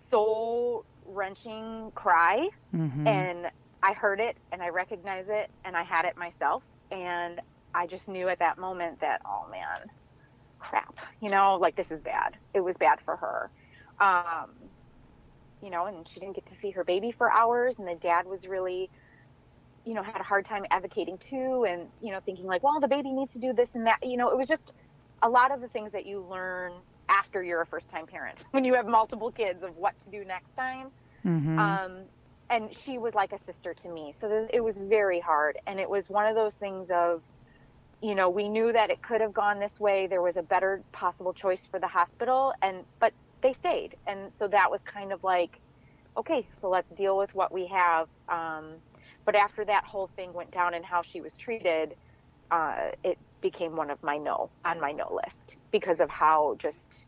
soul-wrenching cry. And I heard it and I recognized it and I had it myself. And I just knew at that moment that, oh man, crap, like this is bad. It was bad for her. And she didn't get to see her baby for hours. And the dad was really, had a hard time advocating too. And, thinking like, well, the baby needs to do this and that. It was just a lot of the things that you learn after you're a first time parent, when you have multiple kids, of what to do next time. And she was like a sister to me. So it was very hard. And it was one of those things of, we knew that it could have gone this way. There was a better possible choice for the hospital, but they stayed. And so that was kind of like, okay, so let's deal with what we have. But after that whole thing went down and how she was treated, it became one of on my no list, because of how just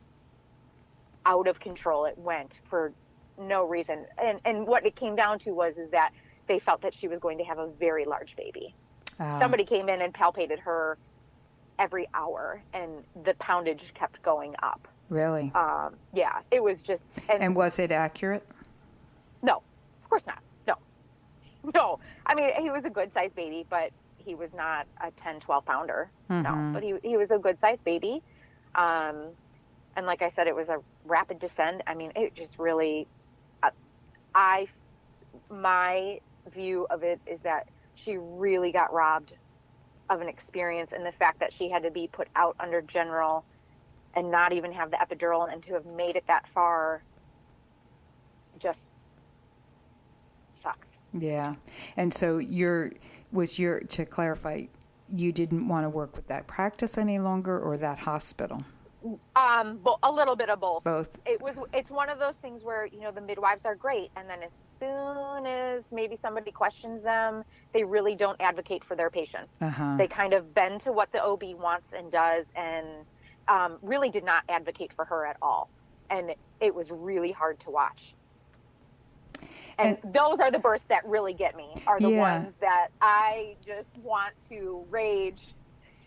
out of control it went for no reason. And what it came down to is that they felt that she was going to have a very large baby. Somebody came in and palpated her every hour, and the poundage kept going up. Really? Yeah, it was just. And was it accurate? No, of course not. No. I mean, he was a good sized baby, but he was not a 10, 12 pounder. No, but he was a good sized baby. And like I said, it was a rapid descent. I mean, it just really, my view of it is that she really got robbed of an experience, and the fact that she had to be put out under general and not even have the epidural, and to have made it that far just sucks. Yeah. And so to clarify, you didn't want to work with that practice any longer, or that hospital? A little bit of both. Both. It's one of those things where, the midwives are great, and then as soon as maybe somebody questions them, they really don't advocate for their patients. They kind of bend to what the OB wants and does, and really did not advocate for her at all. And it was really hard to watch. And those are the births that really get me, are the ones that I just want to rage,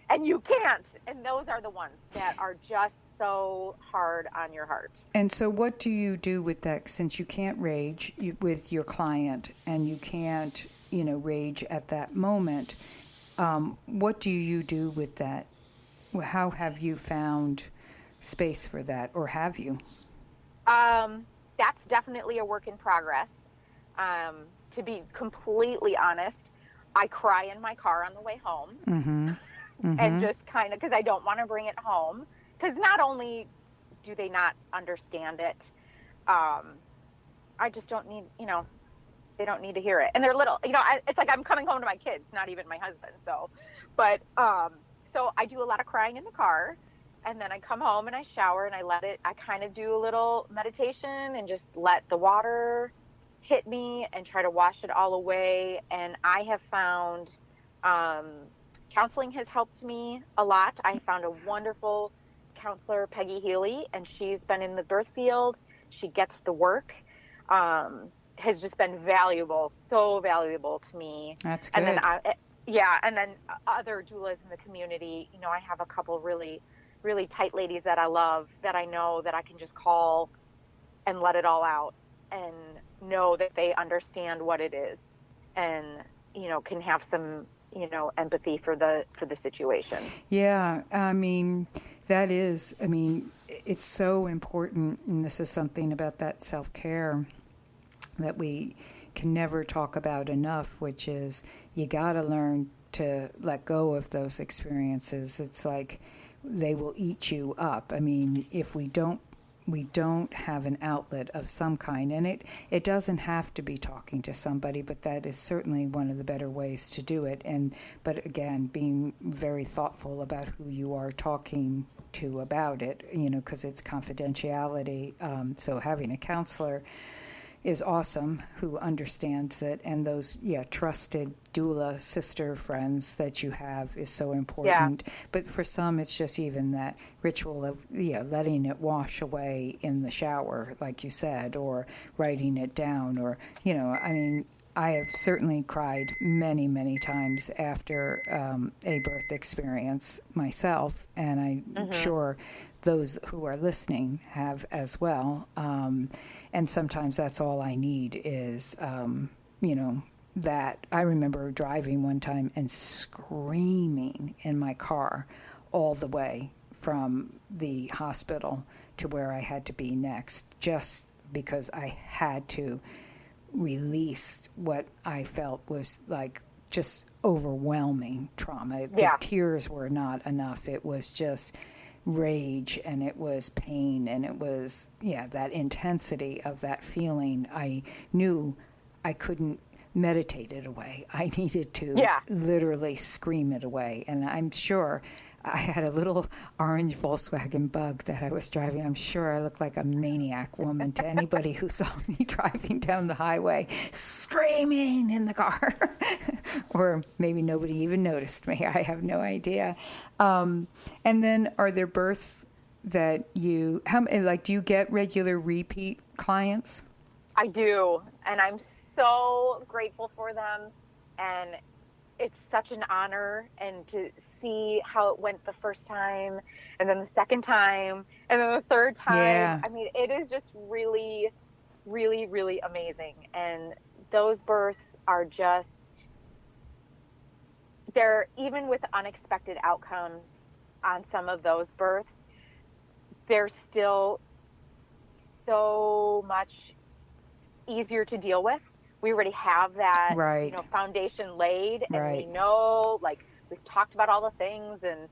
and you can't. And those are the ones that are just so hard on your heart. And so what do you do with that, since you can't rage with your client, and you can't, rage at that moment? What do you do with that? How have you found space for that, or have you? That's definitely a work in progress. To be completely honest, I cry in my car on the way home. And just kind of, because I don't want to bring it home, because not only do they not understand it, I just don't need, they don't need to hear it. And they're little, it's like I'm coming home to my kids, not even my husband. So I do a lot of crying in the car, and then I come home and I shower and I kind of do a little meditation and just let the water hit me and try to wash it all away. And I have found, counseling has helped me a lot. I found a wonderful counselor, Peggy Healy, and she's been in the birth field. She gets the work, has just been valuable, so valuable to me. That's good. And then other doulas in the community. I have a couple really, really tight ladies that I love, that I know that I can just call and let it all out, and know that they understand what it is, and, can have some, empathy for the situation. Yeah. It's so important. And this is something about that self-care that we can never talk about enough, which is you got to learn to let go of those experiences. It's like they will eat you up. If we don't have an outlet of some kind, and it doesn't have to be talking to somebody, but that is certainly one of the better ways to do it. But again, being very thoughtful about who you are talking to about it, because it's confidentiality. So having a counselor is awesome, who understands it, and those trusted doula sister friends that you have is so important. But for some, it's just even that ritual of letting it wash away in the shower, like you said, or writing it down, or I mean, I have certainly cried many, many times after a birth experience myself, and I'm sure those who are listening have as well. And sometimes that's all I need is, that. I remember driving one time and screaming in my car all the way from the hospital to where I had to be next, just because I had to release what I felt was like just overwhelming trauma. The tears were not enough. It was just rage, and it was pain, and it was that intensity of that feeling. I knew I couldn't meditate it away. I needed to literally scream it away. And I'm sure I had a little orange Volkswagen Bug that I was driving. I'm sure I looked like a maniac woman to anybody who saw me driving down the highway, screaming in the car. Or maybe nobody even noticed me. I have no idea. And then are there births that do you get regular repeat clients? I do. And I'm so grateful for them. And it's such an honor, and to see how it went the first time, and then the second time, and then the third time. Yeah. I mean, it is just really, really, really amazing. And those births are just, they're, even with unexpected outcomes on some of those births, they're still so much easier to deal with. We already have that, foundation laid, and we know, like, we've talked about all the things, and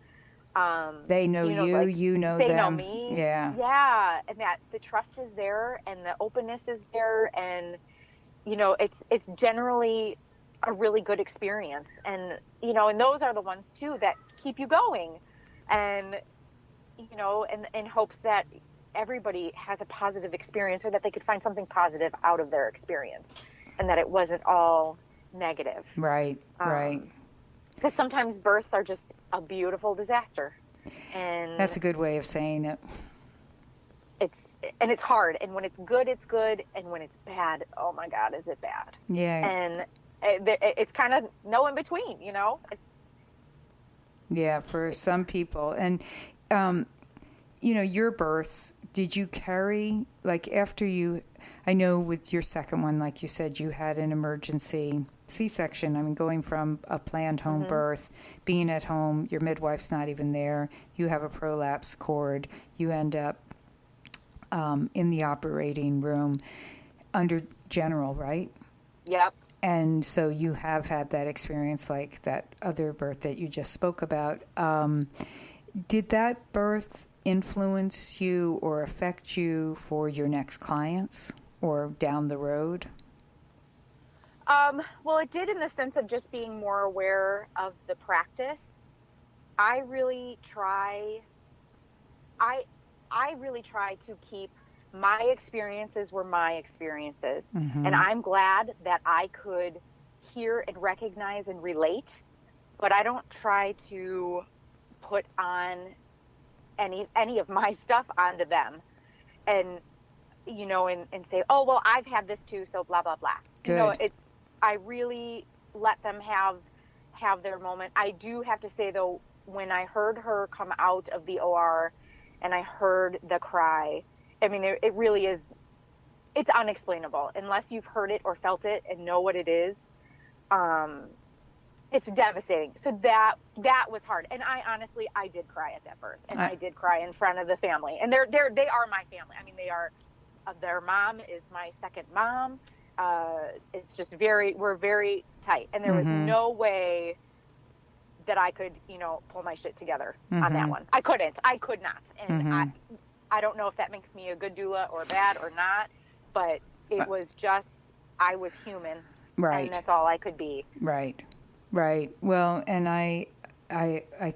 they know you know they them. know me, and that the trust is there, and the openness is there, and it's generally a really good experience, and and those are the ones too that keep you going, and in hopes that everybody has a positive experience, or that they could find something positive out of their experience, and that it wasn't all negative. Right. Because sometimes births are just a beautiful disaster. And that's a good way of saying it. It's hard. And when it's good, it's good. And when it's bad, oh my God, is it bad? Yeah. And it's kind of no in between, Yeah, for some people. And, your births, did you carry, like, after you, I know with your second one, like you said, you had an emergency C-section. I mean, going from a planned home birth, being at home, your midwife's not even there, you have a prolapse cord, you end up in the operating room under general, right? Yep. And so you have had that experience, like that other birth that you just spoke about. Did that birth influence you or affect you for your next clients or down the road? Well, it did, in the sense of just being more aware of the practice. I really try to keep my experiences were my experiences. And I'm glad that I could hear and recognize and relate, but I don't try to put on any of my stuff onto them, and and say, oh well, I've had this too, so blah blah blah. Good. I really let them have their moment. I do have to say though, when I heard her come out of the OR and I heard the cry, I mean, it really is, it's unexplainable unless you've heard it or felt it and know what it is. It's devastating. So that was hard. And I did cry at that birth, and I did cry in front of the family, and they are my family. I mean, their mom is my second mom. It's just we're very tight, and there was no way that I could, pull my shit together on that one. I could not. And I don't know if that makes me a good doula or bad or not, but it was just, I was human. Right. And that's all I could be. Right. Well, and I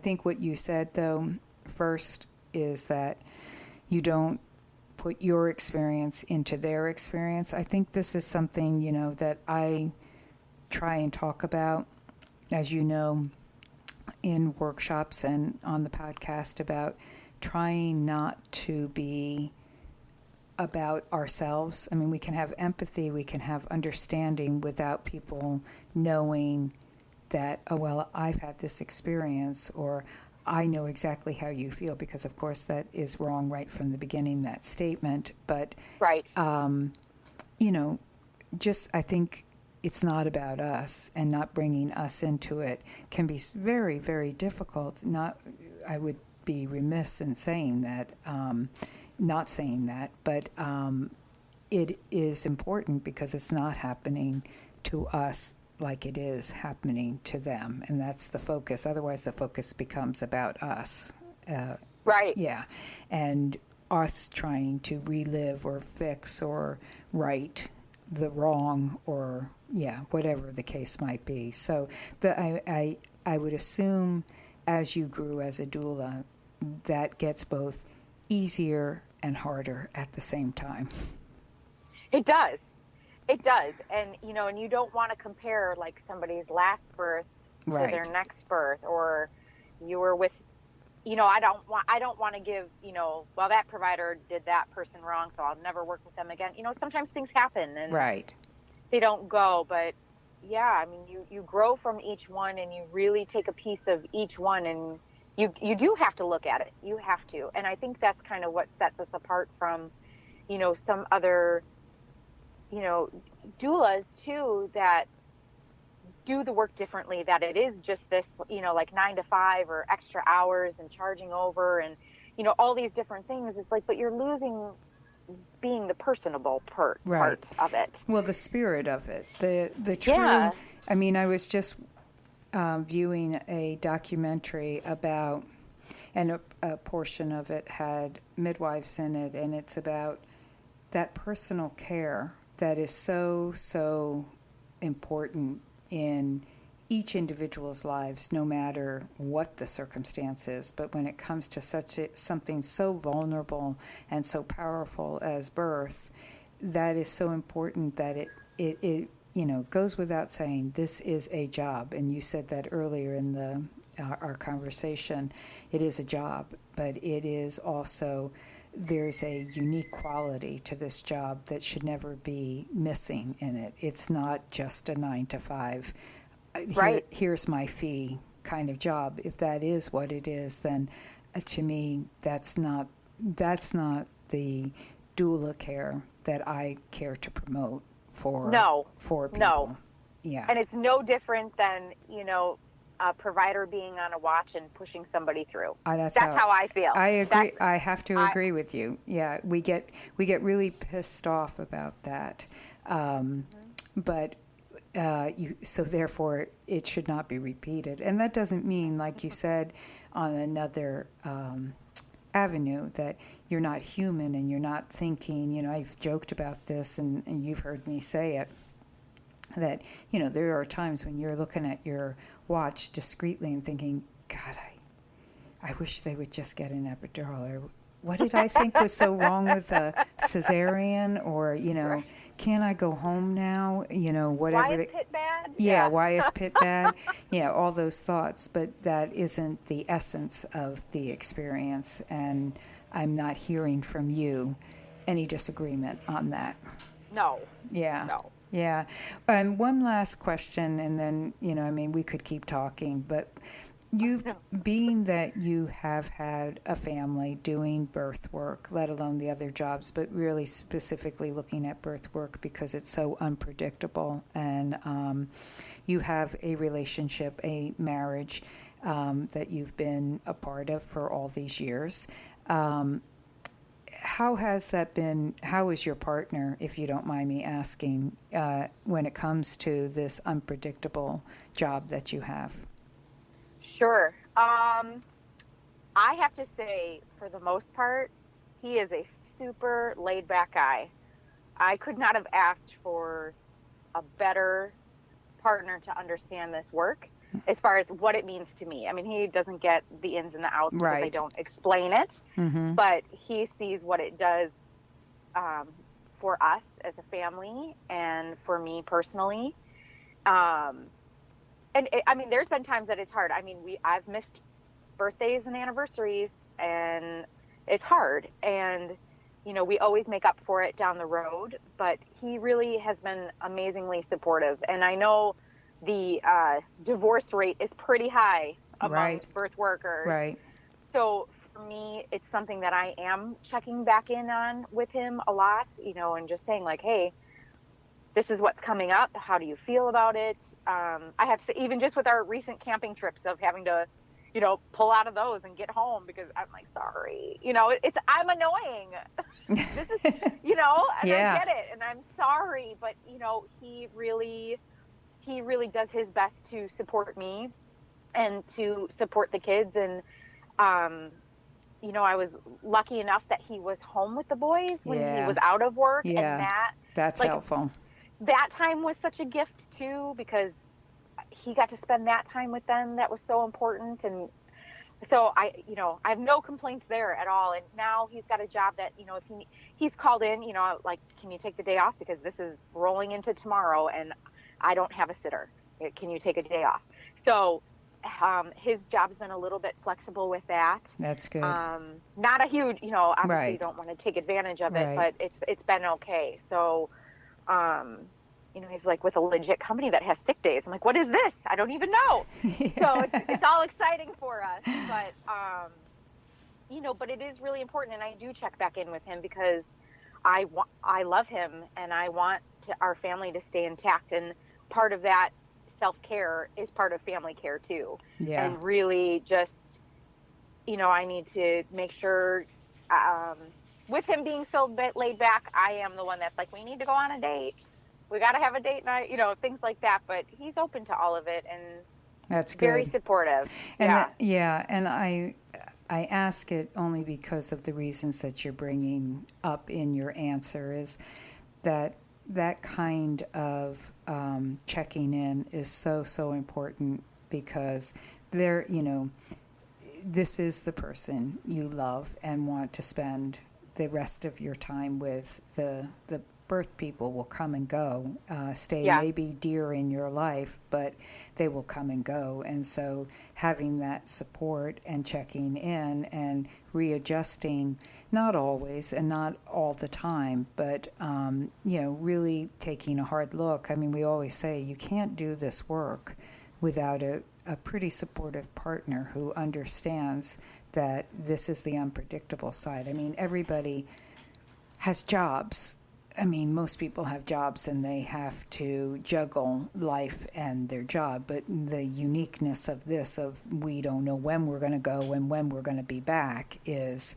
think what you said though first is that you don't put your experience into their experience. I think this is something, that I try and talk about, as you know, in workshops and on the podcast, about trying not to be about ourselves. I mean, we can have empathy, we can have understanding without people knowing that, oh, well, I've had this experience, or I know exactly how you feel, because of course that is wrong right from the beginning, that statement. But, Right. Just I think it's not about us, and not bringing us into it can be very, very difficult. I would be remiss in saying that, not saying that, but it is important because it's not happening to us like it is happening to them, and that's the focus. Otherwise, the focus becomes about us. Right. Yeah, and us trying to relive or fix or right the wrong, or whatever the case might be. So I would assume, as you grew as a doula, that gets both easier and harder at the same time. It does. It does. And, and you don't want to compare like somebody's last birth to their next birth, or you were with, I don't want to give, well, that provider did that person wrong, so I'll never work with them again. Sometimes things happen and they don't go, but yeah, I mean, you grow from each one, and you really take a piece of each one, and you do have to look at it. You have to. And I think that's kind of what sets us apart from, some other, doulas too, that do the work differently, that it is just this, like 9 to 5 or extra hours and charging over and, all these different things. It's like, but you're losing being the personable part of it. Well, the spirit of it, the true, I mean, I was just viewing a documentary about, and a portion of it had midwives in it, and it's about that personal care that is so important in each individual's lives, no matter what the circumstances. But when it comes to something so vulnerable and so powerful as birth, that is so important that it goes without saying, this is a job. And you said that earlier in our conversation. It is a job, but it is also, there's a unique quality to this job that should never be missing in it. It's not just a 9 to 5. Here's my fee kind of job. If that is what it is, then to me, that's not the doula care that I care to promote for people. No. Yeah. And it's no different than, a provider being on a watch and pushing somebody through. That's how I feel. I agree. I have to agree with you. Yeah, we get really pissed off about that, but so therefore it should not be repeated. And that doesn't mean, like you said, on another avenue, that you're not human and you're not thinking. I've joked about this, and you've heard me say it, that there are times when you're looking at your watch discreetly and thinking, God, I wish they would just get an epidural, or what did I think was so wrong with a cesarean, or can I go home now, whatever. Why is Pitt bad? Yeah, why is Pitt bad? Yeah, all those thoughts, but that isn't the essence of the experience, and I'm not hearing from you any disagreement on that. No. Yeah. No. Yeah. And one last question, and then, we could keep talking, but being that you have had a family doing birth work, let alone the other jobs, but really specifically looking at birth work because it's so unpredictable, and you have a relationship, a marriage that you've been a part of for all these years. How has that been? How is your partner, if you don't mind me asking, when it comes to this unpredictable job that you have? Sure. I have to say, for the most part, he is a super laid-back guy. I could not have asked for a better partner to understand this work as far as what it means to me. I mean, he doesn't get the ins and the outs because I don't explain it, but he sees what it does for us as a family and for me personally. Um, I mean, there's been times that it's hard. I mean, I've missed birthdays and anniversaries, and it's hard. And, we always make up for it down the road, but he really has been amazingly supportive. And I know the divorce rate is pretty high among Right. birth workers. Right. So for me, it's something that I am checking back in on with him a lot, and just saying like, hey, this is what's coming up. How do you feel about it? I have to, even just with our recent camping trips of having to, pull out of those and get home because I'm like, sorry, I'm annoying. This is, and I Yeah. get it and I'm sorry, but he really does his best to support me and to support the kids. And, um, I was lucky enough that he was home with the boys when he Yeah. was out of work, and Yeah. That's like, helpful. that time was such a gift too, because he got to spend that time with them. That was so important. And so I have no complaints there at all. And now he's got a job that, if he's called in, like, can you take the day off? Because this is rolling into tomorrow and I don't have a sitter. Can you take a day off? So, his job's been a little bit flexible with that. That's good. Not a huge, obviously you Right. don't want to take advantage of it, Right. but it's been okay. So, um, he's like with a legit company that has sick days. I'm like, what is this? I don't even know. So it's all exciting for us, but but it is really important, and I do check back in with him because I love him, and I want our family to stay intact, and part of that self-care is part of family care too. Yeah. And really just, I need to make sure, um, with him being so laid back, I am the one that's like, we need to go on a date. We got to have a date night, things like that. But he's open to all of it and That's very good. supportive. And Yeah. that, yeah, and I ask it only because of the reasons that you're bringing up in your answer is that that kind of checking in is so important because they're, this is the person you love and want to spend the rest of your time with. The birth people will come and go, stay Yeah. maybe dear in your life, but they will come and go. And so having that support and checking in and readjusting, not always and not all the time, but really taking a hard look. I mean, we always say you can't do this work without a pretty supportive partner who understands that this is the unpredictable side. I mean, everybody has jobs. I mean, most people have jobs and they have to juggle life and their job, but the uniqueness of this, of we don't know when we're going to go and when we're going to be back, is,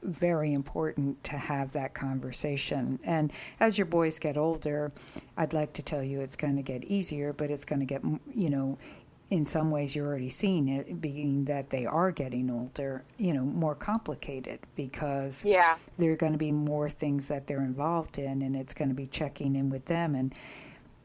very important to have that conversation. And as your boys get older, I'd like to tell you it's going to get easier, but it's going to get, in some ways you're already seeing it, being that they are getting older, more complicated because Yeah. there are going to be more things that they're involved in, and it's going to be checking in with them. And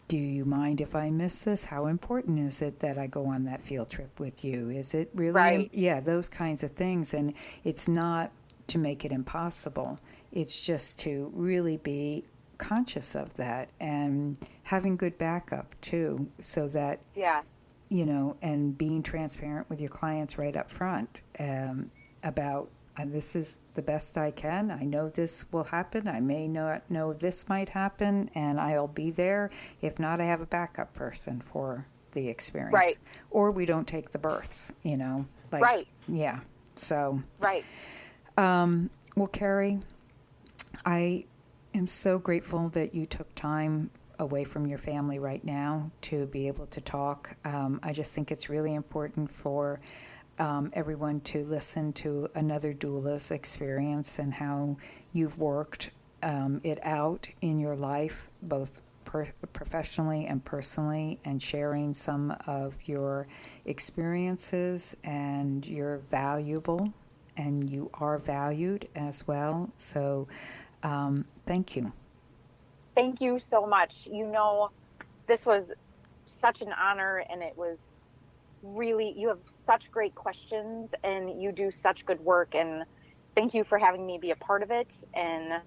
do you mind if I miss this? How important is it that I go on that field trip with you? Is it really? Right. Yeah, those kinds of things. And it's not to make it impossible. It's just to really be conscious of that and having good backup too, so that Yeah. and being transparent with your clients right up front about this is the best I can. I know this will happen. I may not know this might happen, and I'll be there. If not, I have a backup person for the experience. Right. Or we don't take the births, like, Right. yeah. So, Right. well, Karry, I am so grateful that you took time away from your family right now to be able to talk. I just think it's really important for everyone to listen to another doula's experience and how you've worked it out in your life, both professionally and personally, and sharing some of your experiences. And you're valuable and you are valued as well. So thank you. Thank you so much. This was such an honor, and it was really, you have such great questions and you do such good work. And thank you for having me be a part of it. And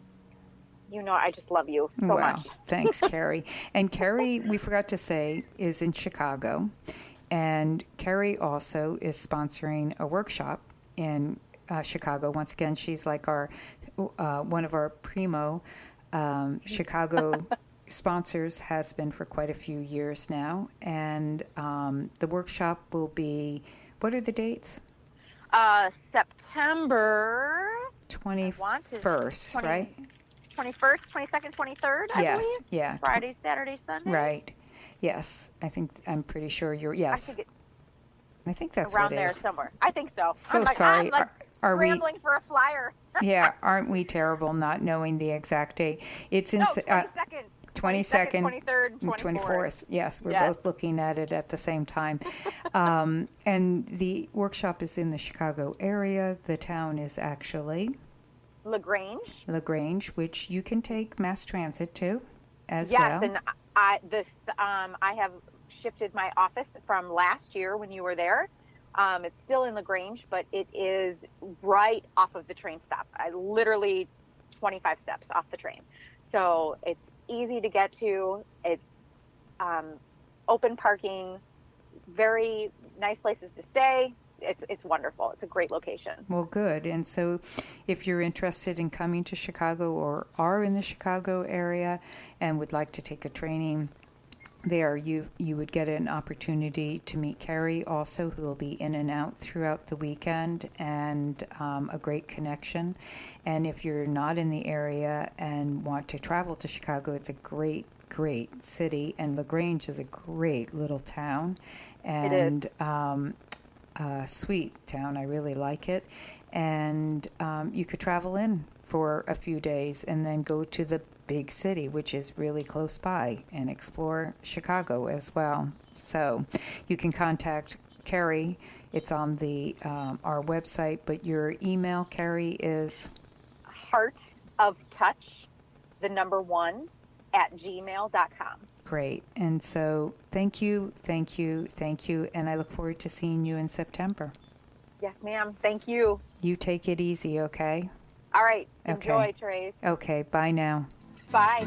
You know, I just love you so Wow. much. Thanks, Karry. And Karry, we forgot to say, is in Chicago. And Karry also is sponsoring a workshop in Chicago. Once again, she's like our one of our primo Chicago sponsors, has been for quite a few years now. And the workshop will be, what are the dates? September, I want to 21st, right? 21st, 22nd, 23rd, I believe. Yes, yeah. Friday, Saturday, Sunday. Right. Yes, I'm pretty sure I yes. think it's I think that's around what it there is. somewhere. I think so. So I'm sorry. Are we, scrambling for a flyer. yeah, aren't we terrible not knowing the exact date? It's in No, 22nd. 22nd 23rd, and and 24th. 24th. Yes, we're Yes. both looking at it at the same time. And the workshop is in the Chicago area. The town is actually LaGrange. which you can take mass transit to as Yes, well. and I have shifted my office from last year when you were there. It's still in LaGrange, but it is right off of the train stop. I literally 25 steps off the train. So it's easy to get to. It's open parking, very nice places to stay. It's wonderful. It's a great location. Well, good. And so if you're interested in coming to Chicago or are in the Chicago area and would like to take a training there, you would get an opportunity to meet Karry also, who will be in and out throughout the weekend, and a great connection. And if you're not in the area and want to travel to Chicago, it's a great city, and LaGrange is a great little town, and sweet town. I really like it. And you could travel in for a few days and then go to the big city, which is really close by, and explore Chicago as well. So you can contact Karry. It's on the our website, but your email, Karry, is heartoftouch1@gmail.com. great. And so thank you, and I look forward to seeing you in September. Yes, ma'am. Thank you. You take it easy, okay? All right. Okay. Enjoy, Therese. Okay, bye now. Bye.